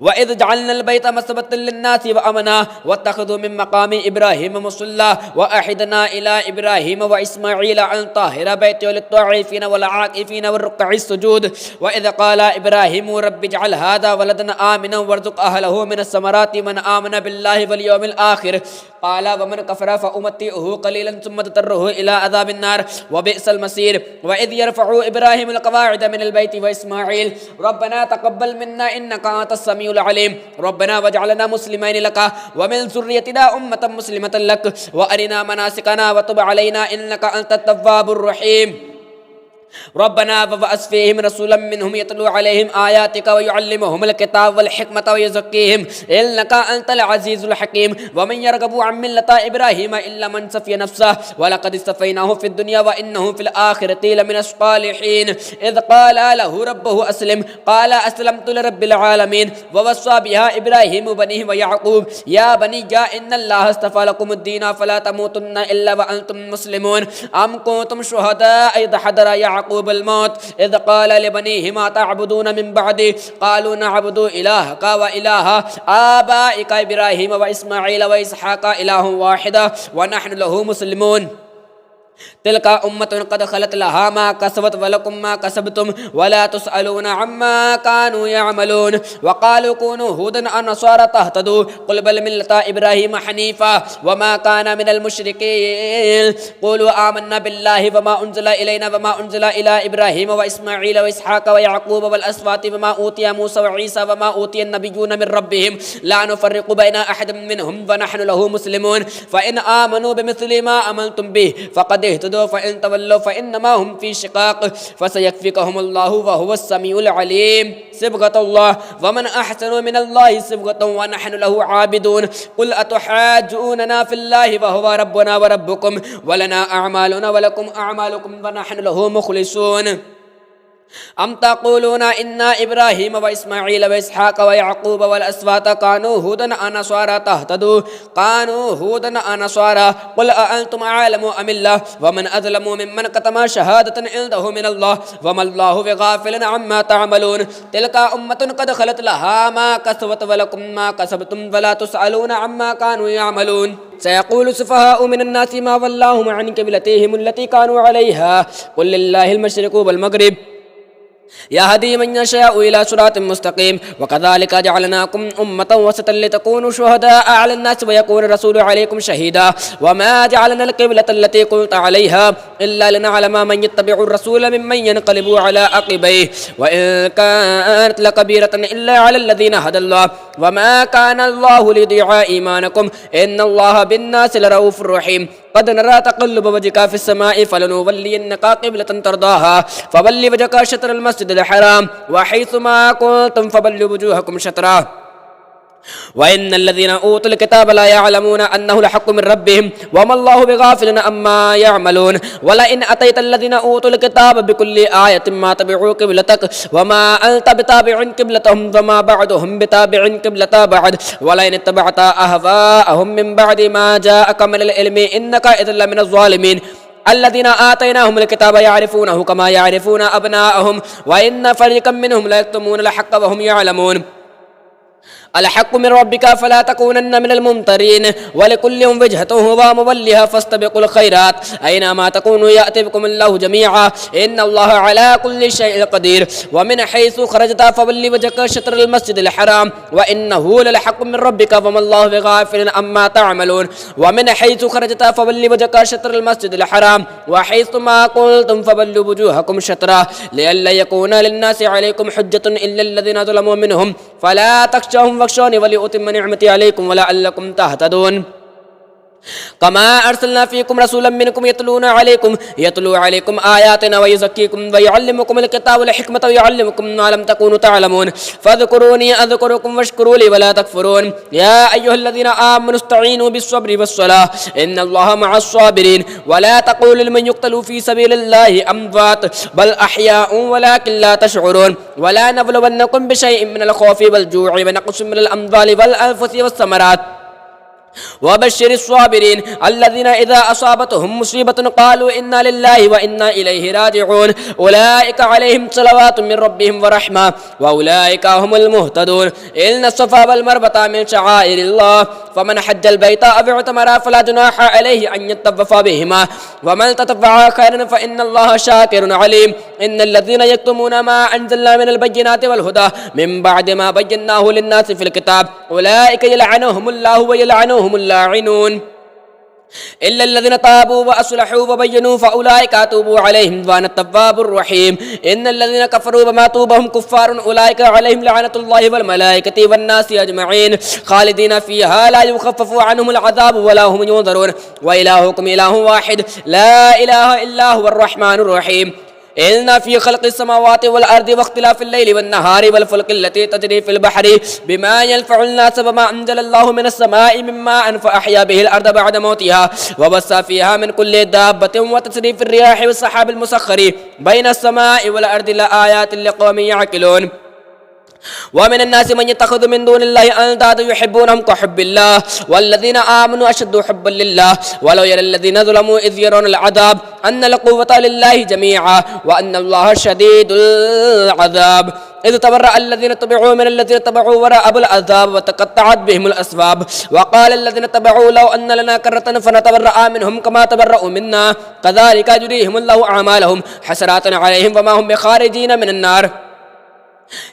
व इज़ जअलनल बैत मसबतल लिन्नासि व अमना वत्तख़ज़ू मिन मक़ामि इब्राहीम मुसल्ला व अहिदना इला इब्राहीम व इस्माईल अन ताहिरा बैती लित्ताइफ़ीन वल आकिफ़ीन वरुक्कइस सुजूद व इज़ क़ाला इब्राहीम रब्बि इजअल हाज़ा वलदन आमिनन वरज़ुक़ अहलहु मिनस समराति मन आमन बिल्लाहि वल यौमिल आख़िर क़ाला व मन कफ़रा फ़उमत्तिउहु क़लीलन सुम्मा तदर्रुहु इला अज़ाबिन नार व बिअसल मसीर व इज़ यरफ़उ इब्राहीमुल क़वाइद मिनल बैति व इस्माईल रब्बना तक़ब्बल मिन्ना इन्नका अंतस समीउल अलीम रब्बना वजअलना मुस्लिमैन लका व मिन ज़ुर्रियतिना उम्मतन मुस्लिमतन लक व अरिना मनासिकना व तुब अलैना इन्नका अंतत तव्वाबुर रहीम रब्बना वबअस फ़ीहिम रसूलन मिनहुम यतलू अलैहिम आयातिका व युअल्लिमुहुमुल किताब वल हिकमत व युज़क्कीहिम इन्नका अंतल अज़ीज़ुल हकीम व मन यरग़बु अन मिल्लति इब्राहीम इल्ला मन सफ़िया नफ़्सहु व लक़द इस्तफ़ैनाहु फ़िद दुनिया व इन्नहु फ़िल आख़िरति लमिनस सालिहीन इज़ क़ाला लहु रब्बुहु अस्लिम क़ाला अस्लमतु लिरब्बिल आलमीन व वस्सा बिहा इब्राहीमु बनीहि व याक़ूब या बनिय्या इन्नल्लाहा अस्तफ़ा लकुमुद्दीन फ़ला तमूतुन्ना इल्ला व अंतुम मुस्लिमून अम कुन्तुम शुहदाअ इज़ हदरा याक़ूबुल मौत इज़ क़ाला लिबनीहि मा तअबुदून मिन बअदी क़ालू नअबुदु इलाहका व इलाहा आबाइका इब्राहीम व इस्माईल व इसहाक़ इलाहुन वाहिदा व नहनु लहु मुस्लिमून तिलका उम्मतुन क़द खलत लहा मा कसबत वलकुम मा कसबतुम वला तुसअलून अम्मा कानू यअमलून वक़ालू कूनू हुदन अव नसारा तहतदू क़ुल बल मिल्लता इब्राहीम हनीफ़ा वमा कान मिनल मुशरिकीन क़ूलू आमन्ना बिल्लाहि वमा उन्ज़िला इलैना वमा उन्ज़िला इला इब्राहीम व इस्माईल व इसहाक़ व याक़ूब वल अस्बाति वमा ऊतिया मूसा व ईसा वमा ऊतिया नबिय्यून मिन रब्बिहिम ला नुफ़र्रिक़ु बैना अहदिन मिनहुम व नहनु लहु मुस्लिमून फ़इन आमनू बिमिस्लि मा आमनतुम बिहि फ़क़द اهتدوا فإن تولوا فإنما هم في شقاق فسيكفيكهم الله وهو السميع العليم صبغة الله ومن أحسن من الله صبغة ونحن له عابدون قل أتحاجوننا في الله وهو ربنا وربكم ولنا أعمالنا ولكم أعمالكم ونحن له مخلصون أم تقولون إن إبراهيم وإسماعيل وإسحاق ويعقوب والأسباط كانوا هودا أو نصارى تهتدوا كانوا هودا أو نصارى قل أأنتم أعلم أم الله ومن أظلم ممن كتم شهادة عنده من الله وما الله بغافل عما تعملون تلك أمة قد خلت لها ما كسبت ولكم ما كسبتم ولا تسألون عما كانوا يعملون سيقول السفهاء من الناس ما ولاهم عن قبلتهم التي كانوا عليها قل لله المشرق والمغرب يهدي من يشاء إلى صراط مستقيم وكذلك جعلناكم أمة وسطا لتكونوا شهداء على الناس ويكون الرسول عليكم شهيدا وما جعلنا القبلة التي كنت عليها إلا لنعلم من يتبع الرسول ممن ينقلب على عقبيه وإن كانت لكبيرة إلا على الذين هدى الله وما كان الله ليضيع إيمانكم إن الله بالناس لرؤوف رحيم قد نرى تقلب وجهك في السماء فلنولينك قبلة ترضاها فول وجهك شطر المسجد الحرام وحيث ما كنتم فولوا وجوهكم شطره وإن الذين أوتوا الكتاب لا يعلمون أنه الحق من ربهم وما الله بغافل عما يعملون ولئن أتيت الذين أوتوا الكتاب بكل آية ما تبعوا قبلتك وما أنت بتابع قبلتهم وما بعدهم بتابع قبلة بعد ولئن اتبعت أهواءهم من بعد ما جاءك من العلم إنك إذا لمن الظالمين الذين آتيناهم الكتاب يعرفونه كما يعرفون أبناءهم وإن فريقا منهم لا يكتمون الحق وهم يعلمون الحق من ربك فلا تكونن من الممترين ولكل وجهة هو موليها فاستبقوا الخيرات أينما تكونوا يأتي بكم الله جميعا إن الله على كل شيء قدير ومن حيث خرجت فول وجهك شطر المسجد الحرام وإنه للحق من ربك وما الله بغافل عما تعملون ومن حيث خرجت فول وجهك شطر المسجد الحرام وحيث ما قلتم فولوا وجوهكم شطره لئلا يكون للناس عليكم حجة إلا الذين ظلموا منهم فلا تخشوهم واخشوني ولأتم نعمتي عليكم ولعلكم تهتدون كما أرسلنا فيكم رسولا منكم يتلو عليكم آياتنا ويزكيكم ويعلمكم الكتاب والحكمة ويعلمكم ما لم تكونوا تعلمون فاذكروني أذكركم واشكروا لي ولا تكفرون يا أيها الذين آمنوا استعينوا بالصبر والصلاة إن الله مع الصابرين ولا تقولوا لمن يقتل في سبيل الله أموات بل أحياء ولكن لا تشعرون ولا نبلونكم بشيء من الخوف والجوع ونقص من الأموال والأنفس والثمرات وبشر الصابرين الذين إذا أصابتهم مصيبة قالوا إنا لله وإنا إليه راجعون أولئك عليهم صلوات من ربهم ورحمة وأولئك هم المهتدون إن الصفا والمروة من شعائر الله فمن حج البيت أو اعتمر فلا جناح عليه أن يطوف بهما ومن تطوع خيرا فإن الله شاكر عليم إن الذين يكتمون ما أنزلنا من البينات والهدى من بعد ما بيناه للناس في الكتاب أولئك يلعنهم الله ويلعنهم اللاعنون إلا الذين تابوا وأصلحوا وبينوا فأولئك أتوب عليهم وأنا التواب الرحيم إن الذين كفروا وماتوا وهم كفار أولئك عليهم لعنة الله والملائكة والناس أجمعين خالدين فيها لا يخفف عنهم العذاب ولا هم ينظرون وإلهكم إله واحد لا إله إلا هو الرحمن الرحيم إن في خلق السماوات والأرض واختلاف الليل والنهار والفلك التي تجري في البحر بما ينفع الناس وما أنزل الله من السماء من ماء فأحيا به الأرض بعد موتها وبث فيها من كل دابة وتصريف الرياح والسحاب المسخر بين السماء والأرض لآيات لقوم يعقلون ومن الناس من يتخذ من دون الله أندادا يحبونهم كحب الله والذين آمنوا أشد حبا لله ولو يرى الذين ظلموا إذ يرون العذاب أن القوة لله جميعا وأن الله شديد العذاب إذ تبرأ الذين تبعوا من الذين تبعوا وراء العذاب وتقطعت بهم الأسباب وقال الذين تبعوا لو أن لنا كرة فنتبرأ منهم كما تبرأوا منا كذلك يجريهم الله أعمالهم حسرات عليهم وما هم بخارجين من النار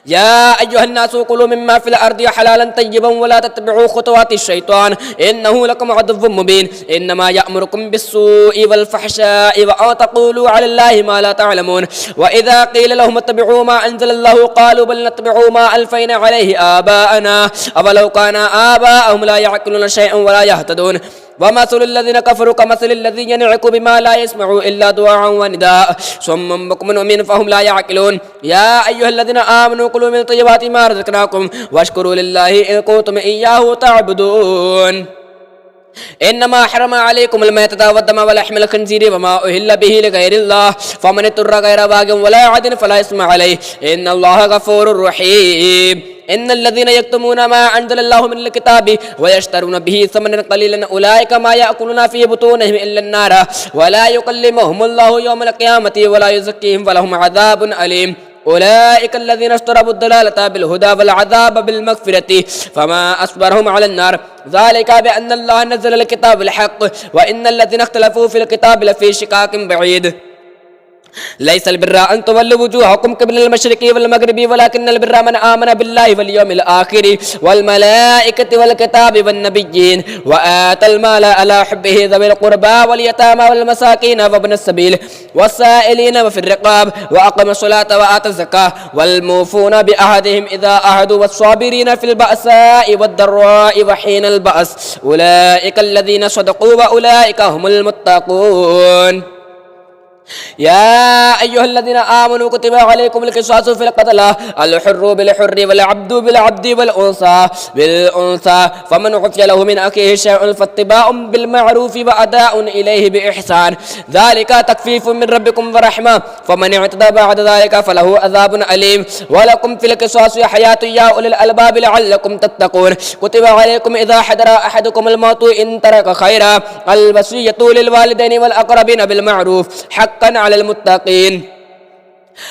يا أيها الناس كلوا مما في الأرض حلالا طيبا ولا تتبعوا خطوات الشيطان إنه لكم عدو مبين إنما يأمركم بالسوء والفحشاء وأن تقولوا على الله ما لا تعلمون وإذا قيل لهم اتبعوا ما أنزل الله قالوا بل نتبع ما ألفينا عليه آباءنا أولو كان آباءهم لا يعقلون شيئا ولا يهتدون ومثل الذين كفروا كمثل الذي ينعق بما لا يسمع إلا دعاء ونداء صم بكم عمي فهم لا يعقلون يا أيها الذين آمنوا كلوا من طيبات ما رزقناكم واشكروا لله إن كنتم إياه تعبدون إنما حرم عليكم الميتة والدم ولحم الخنزير وما أهل به لغير الله فمن اضطر غير باغ ولا عاد فلا إثم عليه إن الله غفور رحيم إن الذين يكتمون ما أنزل الله من الكتاب ويشترون به ثمنا قليلا أولئك ما يأكلون في بطونهم إلا النار ولا يكلمهم الله يوم القيامة ولا يزكيهم ولهم عذاب أليم أولئك الذين اشتروا الضلالة بالهدى والعذاب بالمغفرة فما أصبرهم على النار ذلك بأن الله نزل الكتاب الحق وإن الذين اختلفوا في الكتاب لفي شقاق بعيد ليس البر أن تولوا وجوهكم قبل المشرق والمغرب ولكن البر من آمن بالله واليوم الآخر والملائكة والكتاب والنبيين وآتى المال على حبه ذوي القربى واليتامى والمساكين وابن السبيل والسائلين وفي الرقاب وأقام الصلاة وآتى الزكاة والموفون بعهدهم إذا عاهدوا والصابرين في البأساء والضراء وحين البأس أولئك الذين صدقوا وأولئك هم المتقون يا أيها الذين آمنوا كتب عليكم القصاص في القتلى الحر بالحر والعبد بالعبد والأنثى بالأنثى فمن عفي له من أخيه شيء فاتباع بالمعروف وأداء إليه بإحسان ذلك تخفيف من ربكم ورحمة فمن اعتدى بعد ذلك فله عذاب أليم ولكم في القصاص حياة يا أولي الألباب لعلكم تتقون كتب عليكم إذا حضر أحدكم الموت إن ترك خيرا الوصية للوالدين والأقربين بالمعروف حقا على المتقين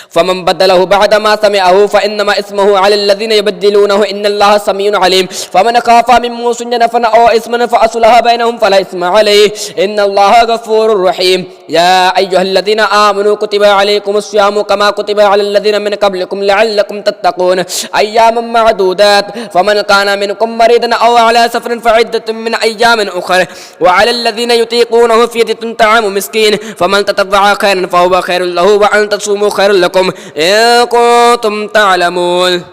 فمن بدله بعد ما سمعه فإنما اسمه على الذين يبدلونه إن الله سميع عليم فمن خاف من موص جنفا أو إثما فأصلح بينهم فلا إثم عليه إن الله غفور رحيم يا أيها الذين آمنوا كتب عليكم الصيام كما كتب على الذين من قبلكم لعلكم تتقون أياما معدودات فمن كان منكم مريضا أو على سفر فعدة من أيام أخر وعلى الذين يطيقونه فدية طعام مسكين فمن تطوع خيرا فهو خير له وأن تصوموا خير لكم إن كنتم تعلمون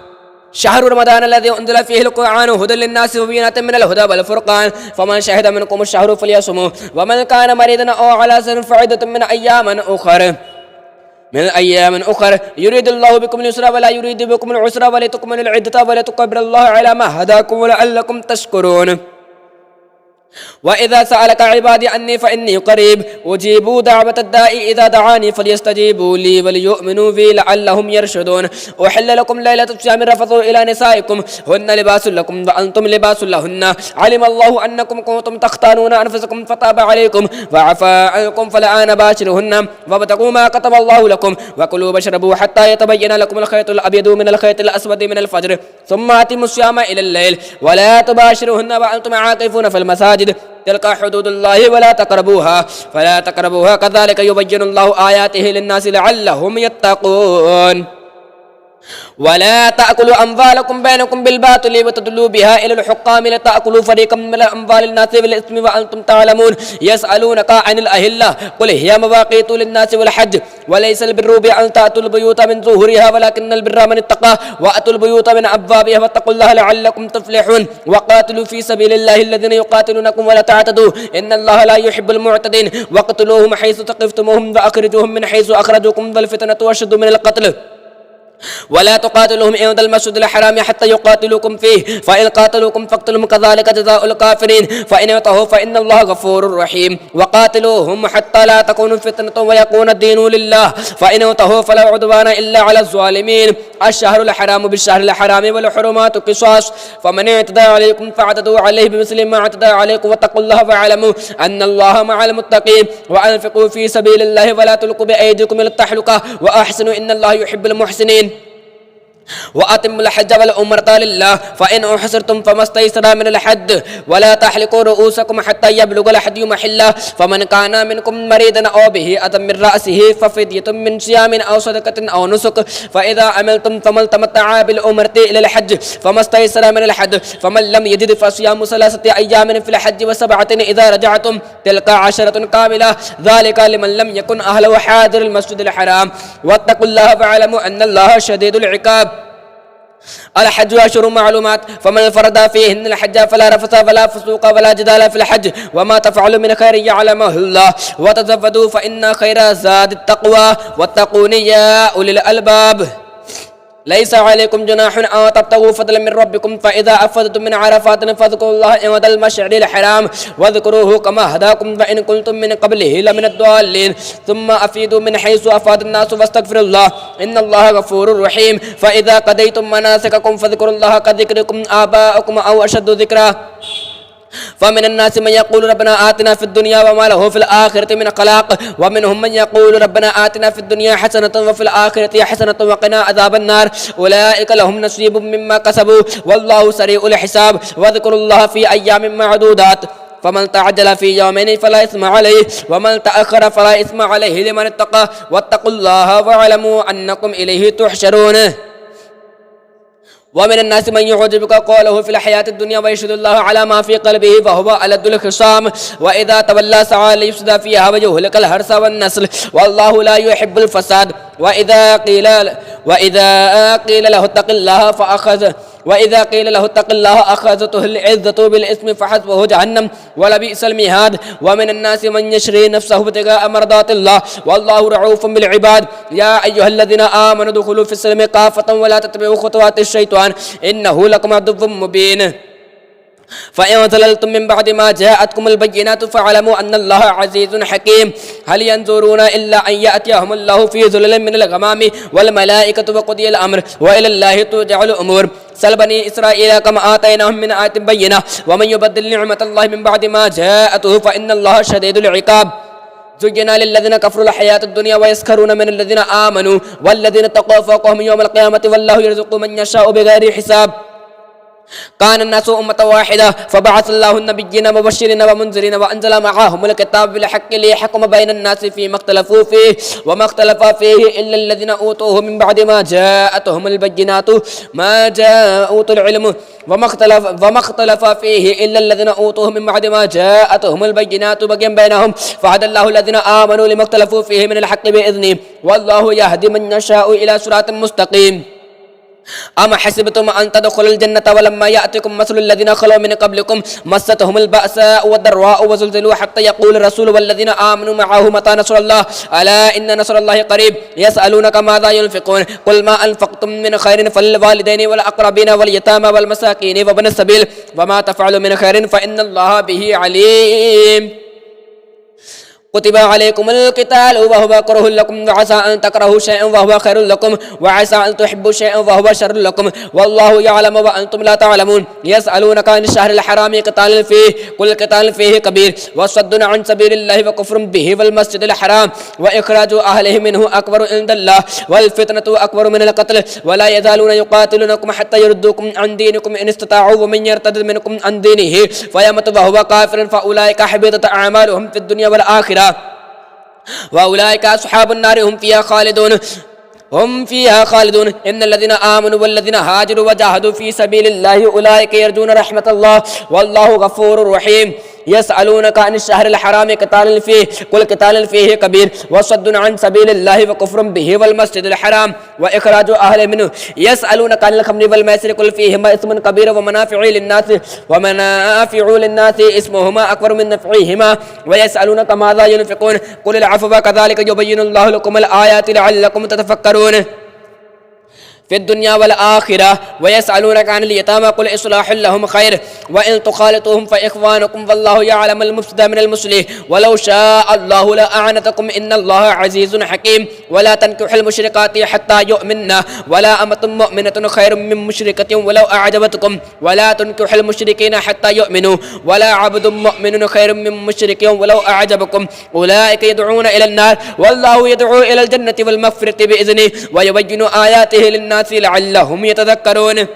شهر رمضان الذي أنزل فيه القرآن هدى للناس وبينات من الهدى والفرقان فمن شهد منكم الشهر فليصمه ومن كان مريضا أو على سفر فعدة من أيام أخر يريد الله بكم اليسر ولا يريد بكم العسر ولتكملوا العدة ولتكبر الله على ما هداكم ولعلكم تشكرون وإذا سألك عبادي عني فإني قريب أجيب دعوة الداء إذا دعاني فليستجيبوا لي وليؤمنوا بي لعلهم يرشدون أحل لكم ليلة الصيام الرفث إلى نسائكم هن لباس لكم وأنتم لباس لهن علم الله أنكم كنتم تختانون أنفسكم فتاب عليكم وعفى عنكم فالآن باشرهن وابتغوا ما كتب الله لكم وكلوا واشربوا حتى يتبين لكم الخيط الأبيض من الخيط الأسود من الفجر ثم أتموا الصيام إلى الليل ولا تباشرهن وأنتم عاكفون في المساجد تلك حدود الله فلا تقربوها كذلك يبين الله آياته للناس لعلهم يتقون ولا تأكلوا أموالكم بينكم بالباطل وتدلوا بها إلى الحكام لتأكلوا فريقا من أموال الناس بالإثم وأنتم تعلمون يسألونك عن الأهلة قل هي مواقيت للناس والحج وليس البر بأن تأتوا البيوت من ظهورها ولكن البر من اتقى وأتوا البيوت من أبوابها واتقوا الله لعلكم تفلحون وقاتلوا في سبيل الله الذين يقاتلونكم ولا تعتدوا إن الله لا يحب المعتدين واقتلوهم حيث ثقفتموهم وأخرجوهم من حيث أخرجوكم والفتنة أشد من القتل ولا تقاتلوهم عند المسجد الحرام حتى يقاتلوكم فيه فإن قاتلوكم فاقتلوهم كذلك جزاء الكافرين فإن انتهوا فإن الله غفور رحيم وقاتلوهم حتى لا تكون فتنة ويكون الدين لله فإن انتهوا فلا عدوان إلا على الظالمين الشهر الحرام بالشهر الحرام والحرمات قصاص فمن اعتدى عليكم فاعتدوا عليه بمثل ما اعتدى عليكم واتقوا الله واعلموا أن الله مع المتقين وأنفقوا في سبيل الله ولا تلقوا بأيديكم إلى التهلكة وأحسنوا إن الله يحب المحسنين وأتموا الحج والعمرة لله فإن أحصرتم فما استيسر من الحج ولا تحلقوا رؤوسكم حتى يبلغ الحدي محله فمن كان منكم مريضا أو به أذى من رأسه ففدية من صيام أو صدقة أو نسك فإذا عملتم فمن تمتع بالعمرة إلى الحج فما استيسر من الحج فمن لم يجد فصيام 3 أيام في الحج و7 إذا رجعتم تلك 10 كاملة ذلك لمن لم يكن أهله حاضر المسجد الحرام واتقوا الله واعلموا أن الله شديد العقاب الحج أشهر معلومات فمن فرد فيهن الحج فلا رفث ولا فسوق ولا جدال في الحج وما تفعل من خير يعلمه الله وتزودوا فإن خير زاد التقوى واتقون يا أولي الألباب ليس عليكم جناح أن تبتغوا فضلا من ربكم فإذا أفضتم من عرفات فاذكروا الله عند المشعر الحرام واذكروه كما هداكم وإن كنتم من قبله لمن الضالين ثم أفيدوا من حيث أفاد الناس واستغفروا الله إن الله غفور رحيم فإذا قضيتم مناسككم فاذكروا الله كذكركم آباءكم أو أشد ذكرا فمن الناس من يقول ربنا آتنا في الدنيا وما له في الآخرة من خلاق ومنهم من يقول ربنا آتنا في الدنيا حسنة وفي الآخرة حسنة وقنا عذاب النار أولئك لهم نصيب مما كسبوا والله سريع الحساب واذكروا الله في أيام معدودات فمن تعجل في يومين فلا إثم عليه ومن تأخر فلا إثم عليه لمن اتقى واتقوا الله واعلموا أنكم إليه تحشرون ومن الناس من يعجبك قوله في الحياة الدنيا ويشهد الله على ما في قلبه وهو ألد الخصام وإذا تولى سعى ليفسد فيها ويهلك الحرث والنسل والله لا يحب الفساد وإذا قيل له اتق الله أخذته العزة بالإثم فحسبه جهنم ولبئس المهاد ومن الناس من يشري نفسه ابتغاء مرضات الله والله رعوف بالعباد يا أيها الذين آمنوا ادخلوا في السلم كافة ولا تتبعوا خطوات الشيطان إنه لكم عدو مبين فإن ضللتم من بعد ما جاءتكم البينات فاعلموا أن الله عزيز حكيم هل ينظرون إلا أن يأتيهم الله في ظلل من الغمام والملائكة وقضي الأمر وإلى الله ترجع الأمور سل بني إسرائيل كما آتيناهم من آية بينة ومن يبدل نعمة الله من بعد ما جاءته فإن الله شديد العقاب زين للذين كفروا الحياة الدنيا ويسخرون من الذين آمنوا والذين اتقوا فوقهم يوم القيامة والله يرزق من يشاء بغير حساب كان الناس أمة واحدة فبعث الله النبيين مبشرين ومنذرين وأنزل معهم الكتاب بالحق ليحكم بين الناس فيما اختلفوا فيه وما اختلف فيه إلا الذين أوتوه من بعد ما جاءتهم البينات ما جاءوا العلم وما اختلف فيه إلا الذين أوتوه من بعد ما جاءتهم البينات بغيا بينهم فهدى الله الذين آمنوا لما اختلفوا فيه من الحق بإذنه والله يهدي من يشاء إلى صراط مستقيم أما حسبتم أن تدخلوا الجنة ولما يأتكم مثل الذين خلوا من قبلكم مستهم البأساء والضراء وزلزلوا حتى يقول الرسول والذين آمنوا معه متى نصر الله ألا إن نصر الله قريب يسألونك ماذا ينفقون قل ما أنفقتم من خير فللوالدين والأقربين واليتامى والمساكين وابن السبيل وما تفعلوا من خير فإن الله به عليم كتب عليكم القتال وهو كره لكم وعسى أن تكرهوا شيئا وهو خير لكم وعسى أن تحبوا شيئا وهو شر لكم والله يعلم وأنتم لا تعلمون يسألونك عن الشهر الحرام قتال فيه قل قتال فيه كبير وصد عن سبيل الله وكفر به والمسجد الحرام وإخراج أهله منه أكبر عند الله والفتنة أكبر من القتل ولا يزالون يقاتلونكم حتى يردوكم عن دينكم إن استطاعوا ومن يرتد منكم عن دينه فيمت وهو كافر فأولئك حبطت أعمالهم في الدنيا والآخرة وأولئك أصحاب النار هم فيها خالدون إن الذين آمنوا والذين هاجروا وجاهدوا في سبيل الله أولئك يرجون رحمة الله والله غفور رحيم يسألونك عن الشهر الحرام قتال فيه قل قتال فيه كبير وصد عن سبيل الله وكفر به والمسجد الحرام وإخراج أهله منه يسألونك عن الخمر والميسر قل فيهما اسم كبير ومنافع للناس اسمهما أكبر من نفعهما ويسألونك ماذا ينفقون قل العفو كذلك يبين الله لكم الآيات لعلكم تتفكرون في الدنيا والآخرة ويسألونك عن اليتامى قل إصلاح لهم خير وإن تخالطوهم فإخوانكم والله يعلم المفسد من المصلح ولو شاء الله لأعنتكم إن الله عزيز حكيم ولا تنكحوا المشركات حتى يؤمنن ولا أمة مؤمنة خير من مشركة ولو أعجبتكم ولا تنكحوا المشركين حتى يؤمنوا ولا عبد مؤمن خير من مشرك ولو أعجبكم أولئك يدعون إلى النار والله يدعو إلى الجنة والمغفرة بإذنه ويبين آياته للناس لعلهم يتذكرون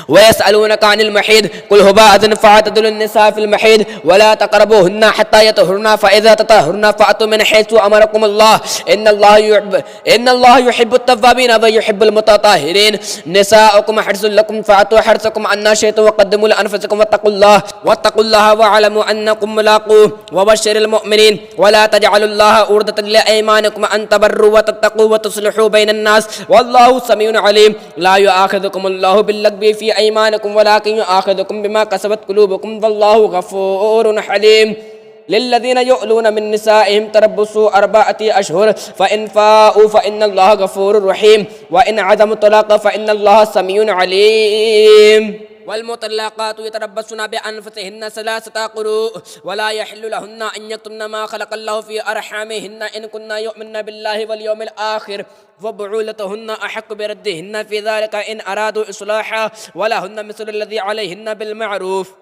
ويسألونك عن المحيض قل هو أذن فاعتزلوا النساء في المحيض ولا تقربوهن حتى يطهرن فإذا تطهرن فأتوا من حيث أمركم الله إن الله يحب التوابين ويحب المتطهرين نساؤكم حرث لكم فأتوا حرثكم أن شئتم وقدموا لأنفسكم واتقوا الله واعلموا أنكم ملاقوه وبشر المؤمنين ولا تجعلوا الله عرضة لأيمانكم أن تبروا وتتقوا وتصلحوا بين الناس والله سميع عليم لا يؤاخذكم الله باللغو في أيمانكم ولكن يؤاخذكم بما كسبت قلوبكم والله غفور حليم للذين يؤلون من نسائهم تربصوا 4 أشهر فإن فاءوا فإن الله غفور رحيم وإن عزموا الطلاق فإن الله سميع عليم والمطلقات يتربصن بأنفسهن 3 قروء ولا يحل لهن أن يكتمن ما خلق الله في أرحامهن إن كن يؤمن بالله واليوم الآخر وبعولتهن أحق بردهن في ذلك إن أرادوا إصلاحا ولهن مثل الذي عليهن بالمعروف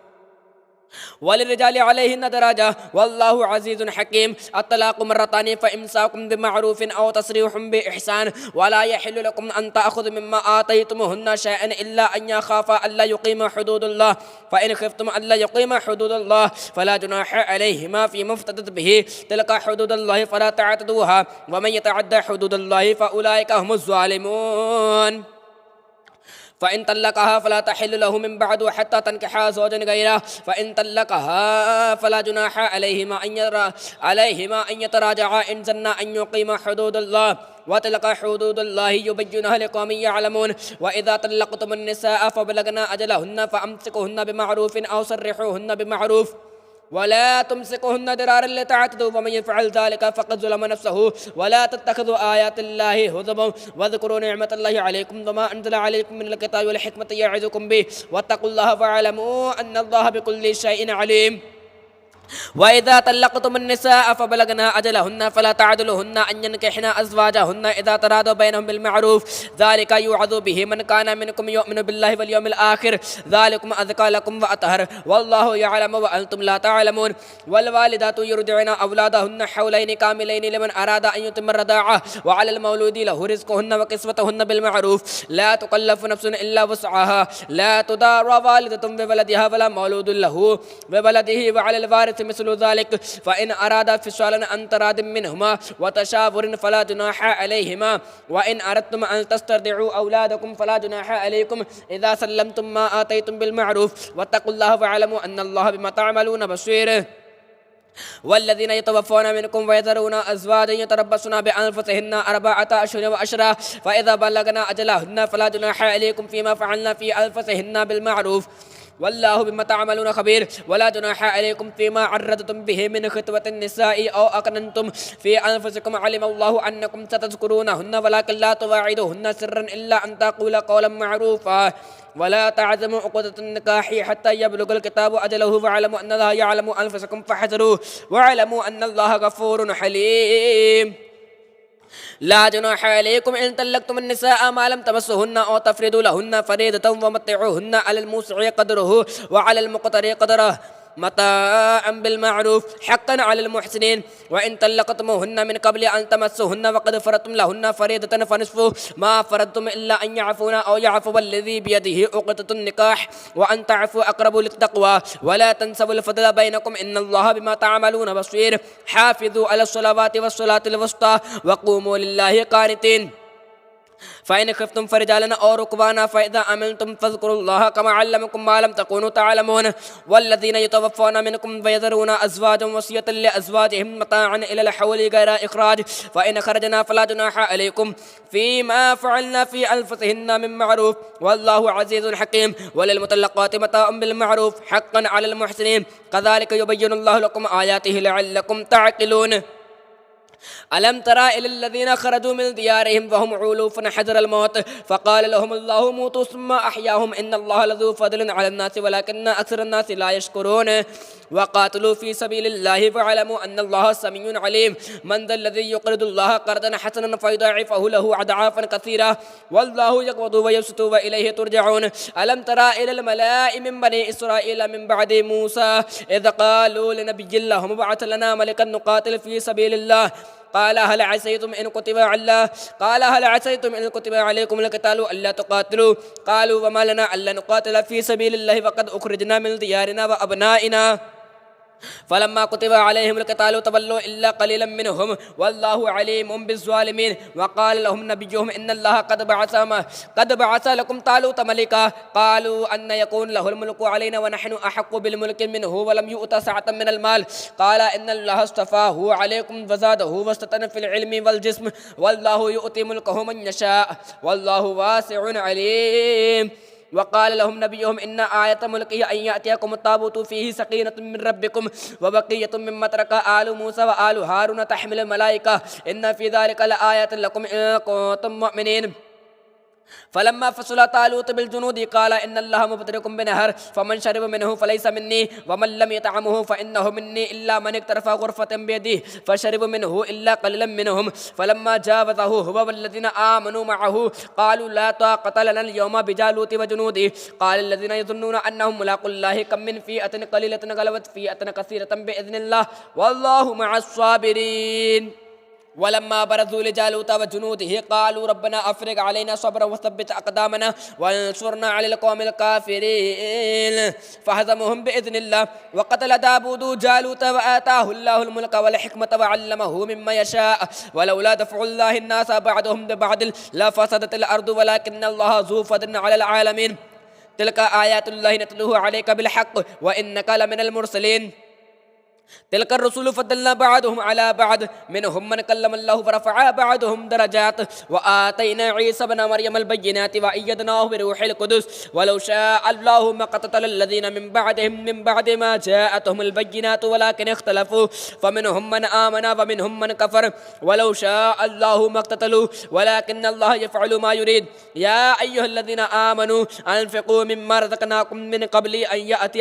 وللرجال عليهن درجة والله عزيز حكيم الطلاق مرتان فإمساكم بمعروف أو تسريح بإحسان ولا يحل لكم أن تأخذوا مما آتيتموهن شيئا إلا أن يخافا ألا يقيما حدود الله فإن خفتم ألا يقيما حدود الله فلا جناح عليهما فيما افتدت به تلك حدود الله فلا تعتدوها ومن يتعدى حدود الله فأولئك هم الظالمون فإن طلقها فلا تحل له من بعد حتى تنكح زوجا غيره فإن طلقها فلا جناح عليهما أن يتراجعا إن ظنا أن يقيما حدود الله وتلك حدود الله يبينها لقوم يعلمون وإذا طلقتم النساء فبلغن أجلهن فأمسكوهن بمعروف أو سرحوهن بمعروف ولا تمسكوهن ضرارا لتعتدوا ومن يفعل ذلك فقد ظلم نفسه ولا تتخذوا آيات الله هزوا واذكروا نعمة الله عليكم وما أنزل عليكم من الكتاب والحكمة يعظكم به واتقوا الله واعلموا أن الله بكل شيء عليم وإذا طلقتم النساء فبلغن أجلهن فلا تعدلوهن أن ينكحن أزواجهن إذا تراضوا بينهم بالمعروف ذلك يوعظ به من كان منكم يؤمن بالله واليوم الآخر ذلكم أزكى لكم وأطهر والله يعلم وأنتم لا تعلمون والوالدات يرضعن أولادهن حولين كاملين لمن أراد أن يتم الرضاعة وعلى المولود له رزقهن وكسوتهن بالمعروف لا تكلف نفس إلا وسعها لا تضار والدة بولدها ولا مولود له بولده وعلى الوارث مثل ذلك فإن أرادا فصالا عن تراض منهما وتشاور فلا جناح عليهما وإن أردتم أن تسترضعوا أولادكم فلا جناح عليكم إذا سلمتم ما آتيتم بالمعروف واتقوا الله واعلموا أن الله بما تعملون بصير والذين يتوفون منكم ويذرون أزواجا يتربصن بأنفسهن 4 أشهر وعشرا فإذا بلغن أجلهن فلا جناح عليكم فيما فعلن في أنفسهن بالمعروف والله بما تعملون خبير ولا جناح عليكم فيما عرضتم به من خطبة النساء أو أكننتم في أنفسكم علم الله أنكم ستذكرونهن ولكن لا تواعدوهن سرا إلا أن تقول قولا معروفا ولا تعزموا عقدة النكاح حتى يبلغ الكتاب أجله واعلموا أن الله يعلم أنفسكم فاحذروه واعلموا أن الله غفور حليم لا جناح عليكم إن طلقتم النساء ما لم تمسوهن أو تفرضوا لهن فريضة ومتعوهن على الموسع قدره وعلى المقتر قدره متاعا بالمعروف حقا على المحسنين وإن طلقتموهن من قبل أن تمسوهن وقد فرضتم لهن فريضة فنصف ما فرضتم إلا أن يعفون أو يعفو الذي بيده عقدة النكاح وأن تعفوا أقرب للتقوى ولا تنسوا الفضل بينكم إن الله بما تعملون بصير حافظوا على الصلوات والصلاة الوسطى وقوموا لله قانتين فإن خفتم فرجالا أو ركبانا فإذا أمنتم فاذكروا الله كما علمكم ما لم تكونوا تعلمون والذين يتوفون منكم ويذرون أزواجا وصية لأزواجهم متاعا إلى الحول غير إخراج فإن خرجنا فلا جناح عليكم فيما فعلنا في أنفسهن من معروف والله عزيز حكيم وللمطلقات متاع بالمعروف حقا على المحسنين كذلك يبين الله لكم آياته لعلكم تعقلون ألم ترى إلى الذين خرجوا من ديارهم وهم علوف حذر الموت فقال لهم الله موتوا ثم أحياهم إن الله لذو فضل على الناس ولكن أكثر الناس لا يشكرون وقاتلوا في سبيل الله واعلموا أن الله سميع عليم من ذا الذي يقرض الله قرضا حسنا فيضاعفه له أضعافا كثيرة والله يقبض ويبسط وإليه ترجعون ألم ترى إلى الملأ من بني إسرائيل من بعد موسى إذ قالوا لنبي الله ابعث لنا ملكا نقاتل في سبيل الله قال هل عسيتم إن كتب عليكم القتال ألا تقاتلوا قالوا وما لنا ألا نقاتل في سبيل الله وقد أخرجنا من ديارنا وأبنائنا فلما كتب عليهم القتال تولوا إلا قليلا منهم والله عليم بالظالمين وقال لهم نبيهم إن الله قد بعث لكم طالوت ملكا قالوا أن يكون له الملك علينا ونحن أحق بالملك منه ولم يؤت سعة من المال قال إن الله اصطفاه عليكم وزاده بسطة في العلم والجسم والله يؤتي ملكه من يشاء والله واسع عليم وقال لهم نبيهم إن آية ملكه أن يأتيكم التابوت فيه سكينة من ربكم وبقية مما ترك آل موسى وآل هارون تحمل الملائكة إن في ذلك لآية لكم إن كنتم مؤمنين فلما فصل طالوت بالجنود قال إن الله مبتليكم بنهر فمن شرب منه فليس مني ومن لم يطعمه فإنه مني إلا من اقترف غرفة بيده فشرب منه إلا قليلا منهم فلما جاوزه هو والذين آمنوا معه قالوا لا طاقة لنا اليوم بجالوت وجنوده قال الذين يظنون أنهم ملاقو الله كم من فئة قليلة غلبت فئة كثيرة بإذن الله والله مع الصابرين ولما برزوا لجالوت وجنوده قالوا ربنا أفرغ علينا صبرا وثبت أقدامنا وانصرنا على القوم الكافرين فهزمهم بإذن الله وقتل داود جالوت وآتاه الله الملك والحكمة وعلمه مما يشاء ولولا دفع الله الناس بعضهم ببعض لفسدت الأرض ولكن الله ذو فضل على العالمين تلك آيات الله نتلوها عليك بالحق وإنك لمن المرسلين تلك الرسول فضلنا بعضهم على بعض منهم من كلم الله ورفع بعضهم درجات وآتينا عيسى بن مريم البينات وأيدناه بروح القدس ولو شاء الله ما قتل الذين من بعدهم من بعد ما جاءتهم البينات ولكن اختلفوا فمنهم من آمن ومنهم من كفر ولو شاء الله ما اقتتلوا ولكن الله يفعل ما يريد يا أيها الذين آمنوا أنفقوا مما رزقناكم من قبل أن يأتي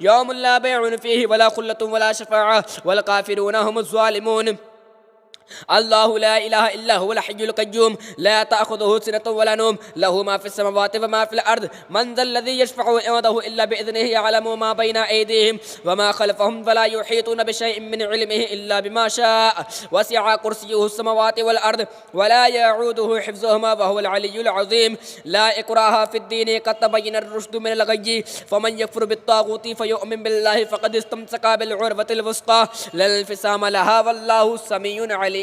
يوم لا بيع فيه ولا خلة ولا شفاعة والكافرون هم الظالمون الله لا إله إلا هو الحي القيوم لا تأخذه سنة ولا نوم له ما في السماوات وما في الأرض من ذا الذي يشفع عنده إلا بإذنه يعلم ما بين أيديهم وما خلفهم فلا يحيطون بشيء من علمه إلا بما شاء وسع كرسيه السماوات والأرض ولا يعوده حفظهما وهو العلي العظيم لا إكراه في الدين قد تبين الرشد من الغي فمن يكفر بالطاغوت فيؤمن بالله فقد استمسك بالعروة الوثقى لا انفصام لها والله سميع عليم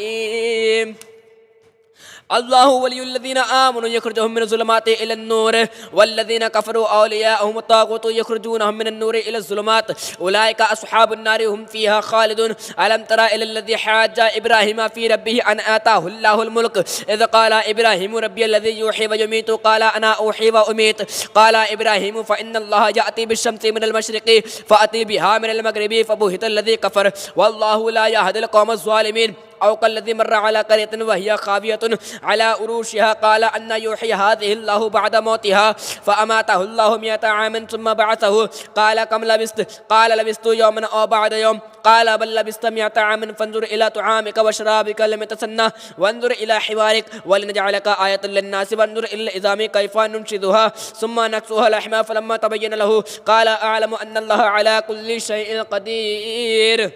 الله ولي الذين آمنوا يخرجهم من الظلمات إلى النور والذين كفروا أولياءهم الطاغوت يخرجونهم من النور إلى الظلمات أولئك أصحاب النار هم فيها خالدون ألم ترى إلى الذي حاج إبراهيم في ربه أن آتاه الله الملك إذ قال إبراهيم ربي الذي يحيي ويميت قال أنا أحيي وأميت قال إبراهيم فإن الله يأتي بالشمس من المشرق فأتي بها من المغرب فبهت الذي كفر والله لا يهدي القوم الظالمين أو كالذي مر على قرية وهي خاوية على عروشها قال أن يحيي هذه الله بعد موتها فأماته الله 100 عام ثم بعثه قال كم لبثت قال لبثت يوما أو بعد يوم قال بل لبثت 100 عام فانظر إلى طعامك وشرابك لم يتسنى وانظر إلى حوارك ولنجعلك آية للناس وانظر إلى العظام كيف ننشدها ثم نكسوها لحما فلما تبين له قال أعلم أن الله على كل شيء قدير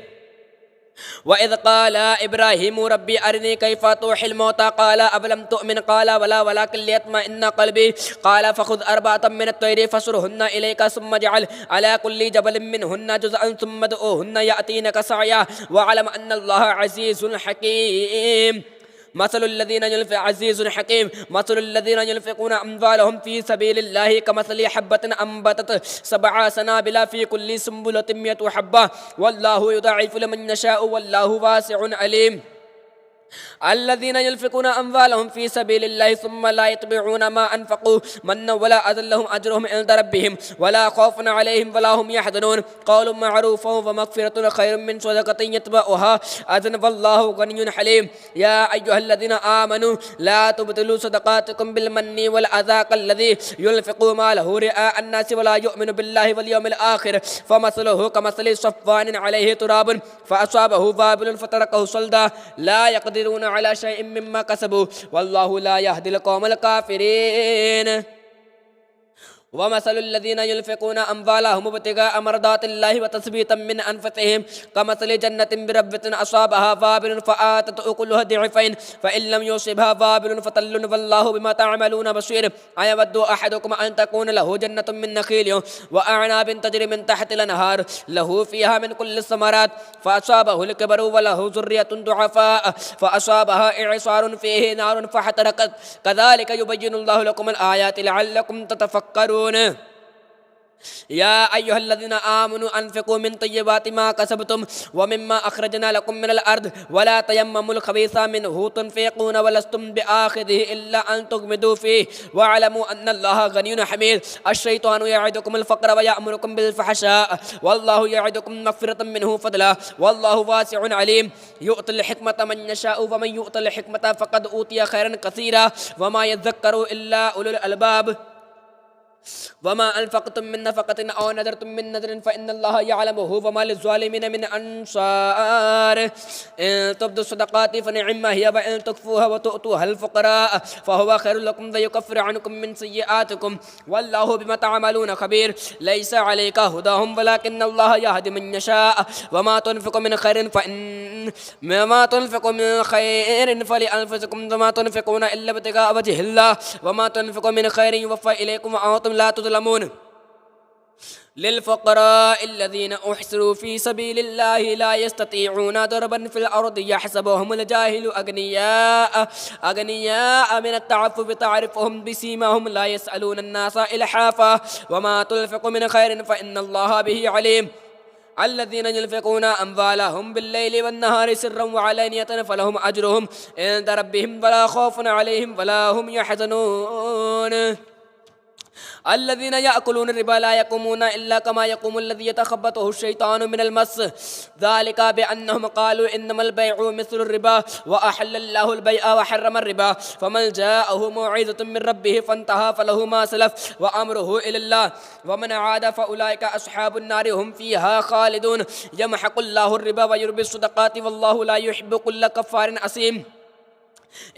وإذ قال إبراهيم ربي أرني كيف تحيي الموتى قال أفلم تؤمن قال بلى ولكن ليطمئن قلبي قال فخذ 4 من الطير فصرهن إليك ثم اجعل على كل جبل منهن جزءا ثم ادعوهن يأتينك سعيا واعلم أن الله عزيز حكيم مثل الذين ينفقون أموالهم في سبيل الله كمثل حبة أنبتت 7 سنابل في كل سنبلة 100 حبة والله يضاعف لمن يشاء والله واسع عليم الذين ينفقون أموالهم في سبيل الله ثم لا يتبعون ما أنفقوا منا ولا أذى لهم أجرهم عند ربهم ولا خوف عليهم ولا هم يحزنون قول معروف ومغفرة خير من صدقة يتبعها أذى والله غني حليم يا أيها الذين آمنوا لا تبطلوا صدقاتكم بالمن والأذى كالذي ينفق ماله رئاء الناس ولا يؤمن بالله واليوم الآخر فمثله كمثل صفوان عليه تراب فأصابه وابل فتركه صلدا لا يقدرون على شيء مما كسبوا والله لا يهدي القوم الكافرين ومثل الذين ينفقون أموالهم ابتغاء مرضات الله وتثبيتا من أنفسهم كمثل جنة بربوة أصابها وابل فآتت أكلها ضعفين فإن لم يصبها وابل فطل والله بما تعملون بصير أيود أحدكم أن تكون له جنة من نخيل وأعناب تجري من تحت الأنهار له فيها من كل الثمرات فأصابه الكبر وله ذرية ضعفاء فأصابها إعصار فيه نار فاحترقت كذلك يبين الله لكم الآيات لعلكم تتفكرون. يا أيها الذين آمنوا أنفقوا من طيبات ما كسبتم ومما أخرجنا لكم من الأرض ولا تيمموا الخبيث منه تنفقون ولستم بآخذه إلا أن تغمضوا فيه واعلموا أن الله غني حميد. الشيطان يعدكم الفقر ويأمركم بالفحشاء والله يعدكم مغفرة منه فضلا والله واسع عليم. يؤتي الحكمة من يشاء ومن يؤت الحكمة فقد أوتي خيرا كثيرا وما يذكر إلا أولو الألباب. وما أنفقتم من نفقة أو نذرتم من نذر فإن الله يعلمه وما للظالمين من أنصار. إن تبدوا الصدقات فنعما هي وإن تخفوها وتؤتوها الفقراء فهو خير لكم ويكفر عنكم من سيئاتكم والله بما تعملون خبير. ليس عليك هداهم ولكن الله يهدي من يشاء وما تنفقوا من خير فلأنفسكم وما تنفقون إلا ابتغاء وجه الله وما تنفقوا من خير يوفى إليكم وأنتم لا تظلمون. للفقراء الذين أحصروا في سبيل الله لا يستطيعون ضربا في الأرض يحسبهم الجاهل أغنياء من التعفف تعرفهم بسيماهم لا يسألون الناس إلحافا وما تنفقوا من خير فإن الله به عليم. الذين ينفقون أموالهم بالليل والنهار سرا وعلانية فلهم أجرهم عند ربهم ولا خوف عليهم ولا هم يحزنون. الذين يأكلون الربا لا يقومون إلا كما يقوم الذي يتخبطه الشيطان من المس ذلك بأنهم قالوا إنما البيع مثل الربا وأحل الله البيع وحرم الربا فمن جاءه موعظة من ربه فانتهى فله ما سلف وأمره إلى الله ومن عاد فأولئك أصحاب النار هم فيها خالدون. يمحق الله الربا ويربي الصدقات والله لا يحب كل كفار أثيم.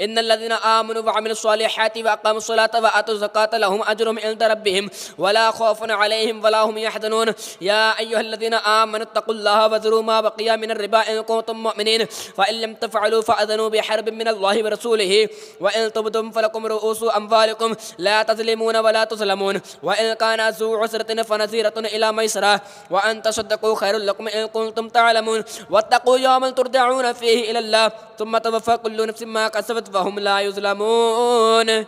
إن الذين آمنوا وعملوا الصالحات وأقاموا الصلاة وآتوا الزكاة لهم أجرهم عند ربهم ولا خوف عليهم ولا هم يحزنون. يا أيها الذين آمنوا اتقوا الله وذروا ما بقي من الربا إن كنتم مؤمنين فإن لم تفعلوا فأذنوا بحرب من الله ورسوله وإن تبتم فلكم رؤوس أموالكم لا تظلمون ولا تظلمون وإن كان ذو عسرة فنذيرة إلى ميسرة وأن تصدقوا خير لكم إن كنتم تعلمون واتقوا يوما ترجعون فيه إلى الله ثم توفى كل نفس ما كسبت وهم لا يظلمون.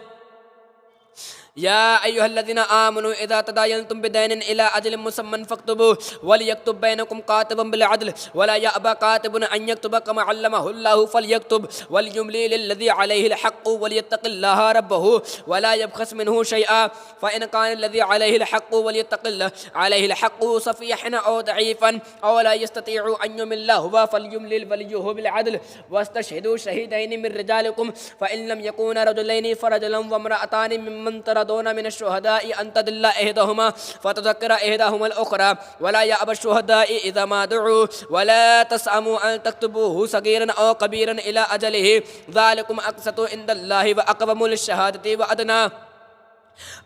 يا أيها الذين آمنوا إذا تداينتم بدين إلى أجل مسمى فاكتبوه وليكتب بينكم كاتب بالعدل ولا يأبى كاتب أن يكتب كما علمه الله فليكتب وليملي للذي عليه الحق وليتق الله ربه ولا يبخس منه شيئا فإن كان الذي عليه الحق وليتق الله عليه الحق صفيحا أو ضعيفا أو لا يستطيع أن يمل هو فليملل وليه بالعدل واستشهدوا شهيدين من رجالكم فإن لم يكونا رجلين فرجل وامرأتان ممن ترضون من الشهداء أن تدل إحداهما فتذكر إحداهما الأخرى ولا يأبى الشهداء إذا ما دعوا ولا تسأموا أن تكتبوه صغيرا أو كبيرا إلى أجله ذلكم أقسط عند الله وأقوم للشهادة وأدنى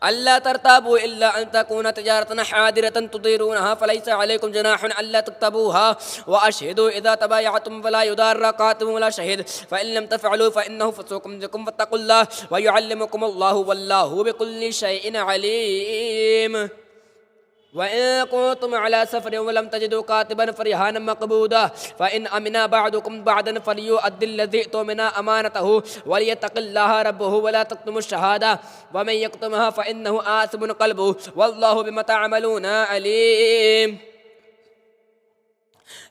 ألا ترتابوا إلا أن تكون تجارة حاضرة تديرونها فليس عليكم جناح ألا تكتبوها وأشهدوا إذا تبايعتم فلا يضار كاتب ولا شهيد فإن لم تفعلوا فإنه فسوق بكم فاتقوا الله ويعلمكم الله والله بكل شيء عليم. وإن كنتم على سفر ولم تجدوا كاتبا فرهانا مقبوضا فإن أمن بعضكم بعضا فليؤدي الذي اؤتمن أمانته وليتق الله ربه ولا تكتموا الشهادة ومن يكتمها فإنه آثم قلبه والله بما تعملون عليم.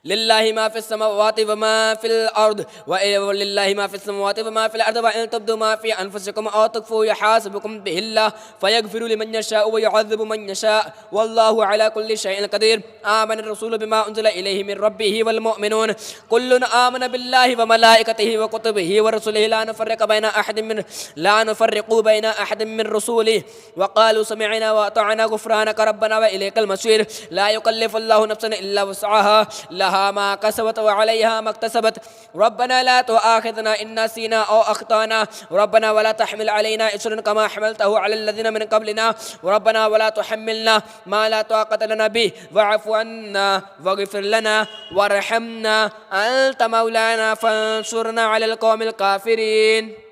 لله ما في السماوات وما في الأرض ولله ما في السماوات وما في الأرض وإن تبدوا ما في أنفسكم أو تخفوه يحاسبكم به الله فيغفر لمن يشاء ويعذب من يشاء والله على كل شيء قدير. آمن الرسول بما أنزل إليه من ربه والمؤمنون كل آمن بالله وملائكته وكتبه ورسله لا نفرق بين أحد من رسوله وقالوا سمعنا وأطعنا غفرانك ربنا وإليك المصير. لا يكلف الله نفسا إلا وسعها लहा मा कसबत व अलैहा मक्तसबत रब्बना ला तुआखिज़ना इन नसीना औ अख्ताना रब्बना वला तहमिल अलैना इस्रन कमा हमलतहु अलल लज़ीना मिन क़ब्लिना रब्बना वला तुहम्मिलना मा ला ताक़त लना बिहि वअफ़ु अन्ना वग़फिर लना वरहमना अंत मौलाना फंसुरना अलल क़ौमिल काफ़िरीन।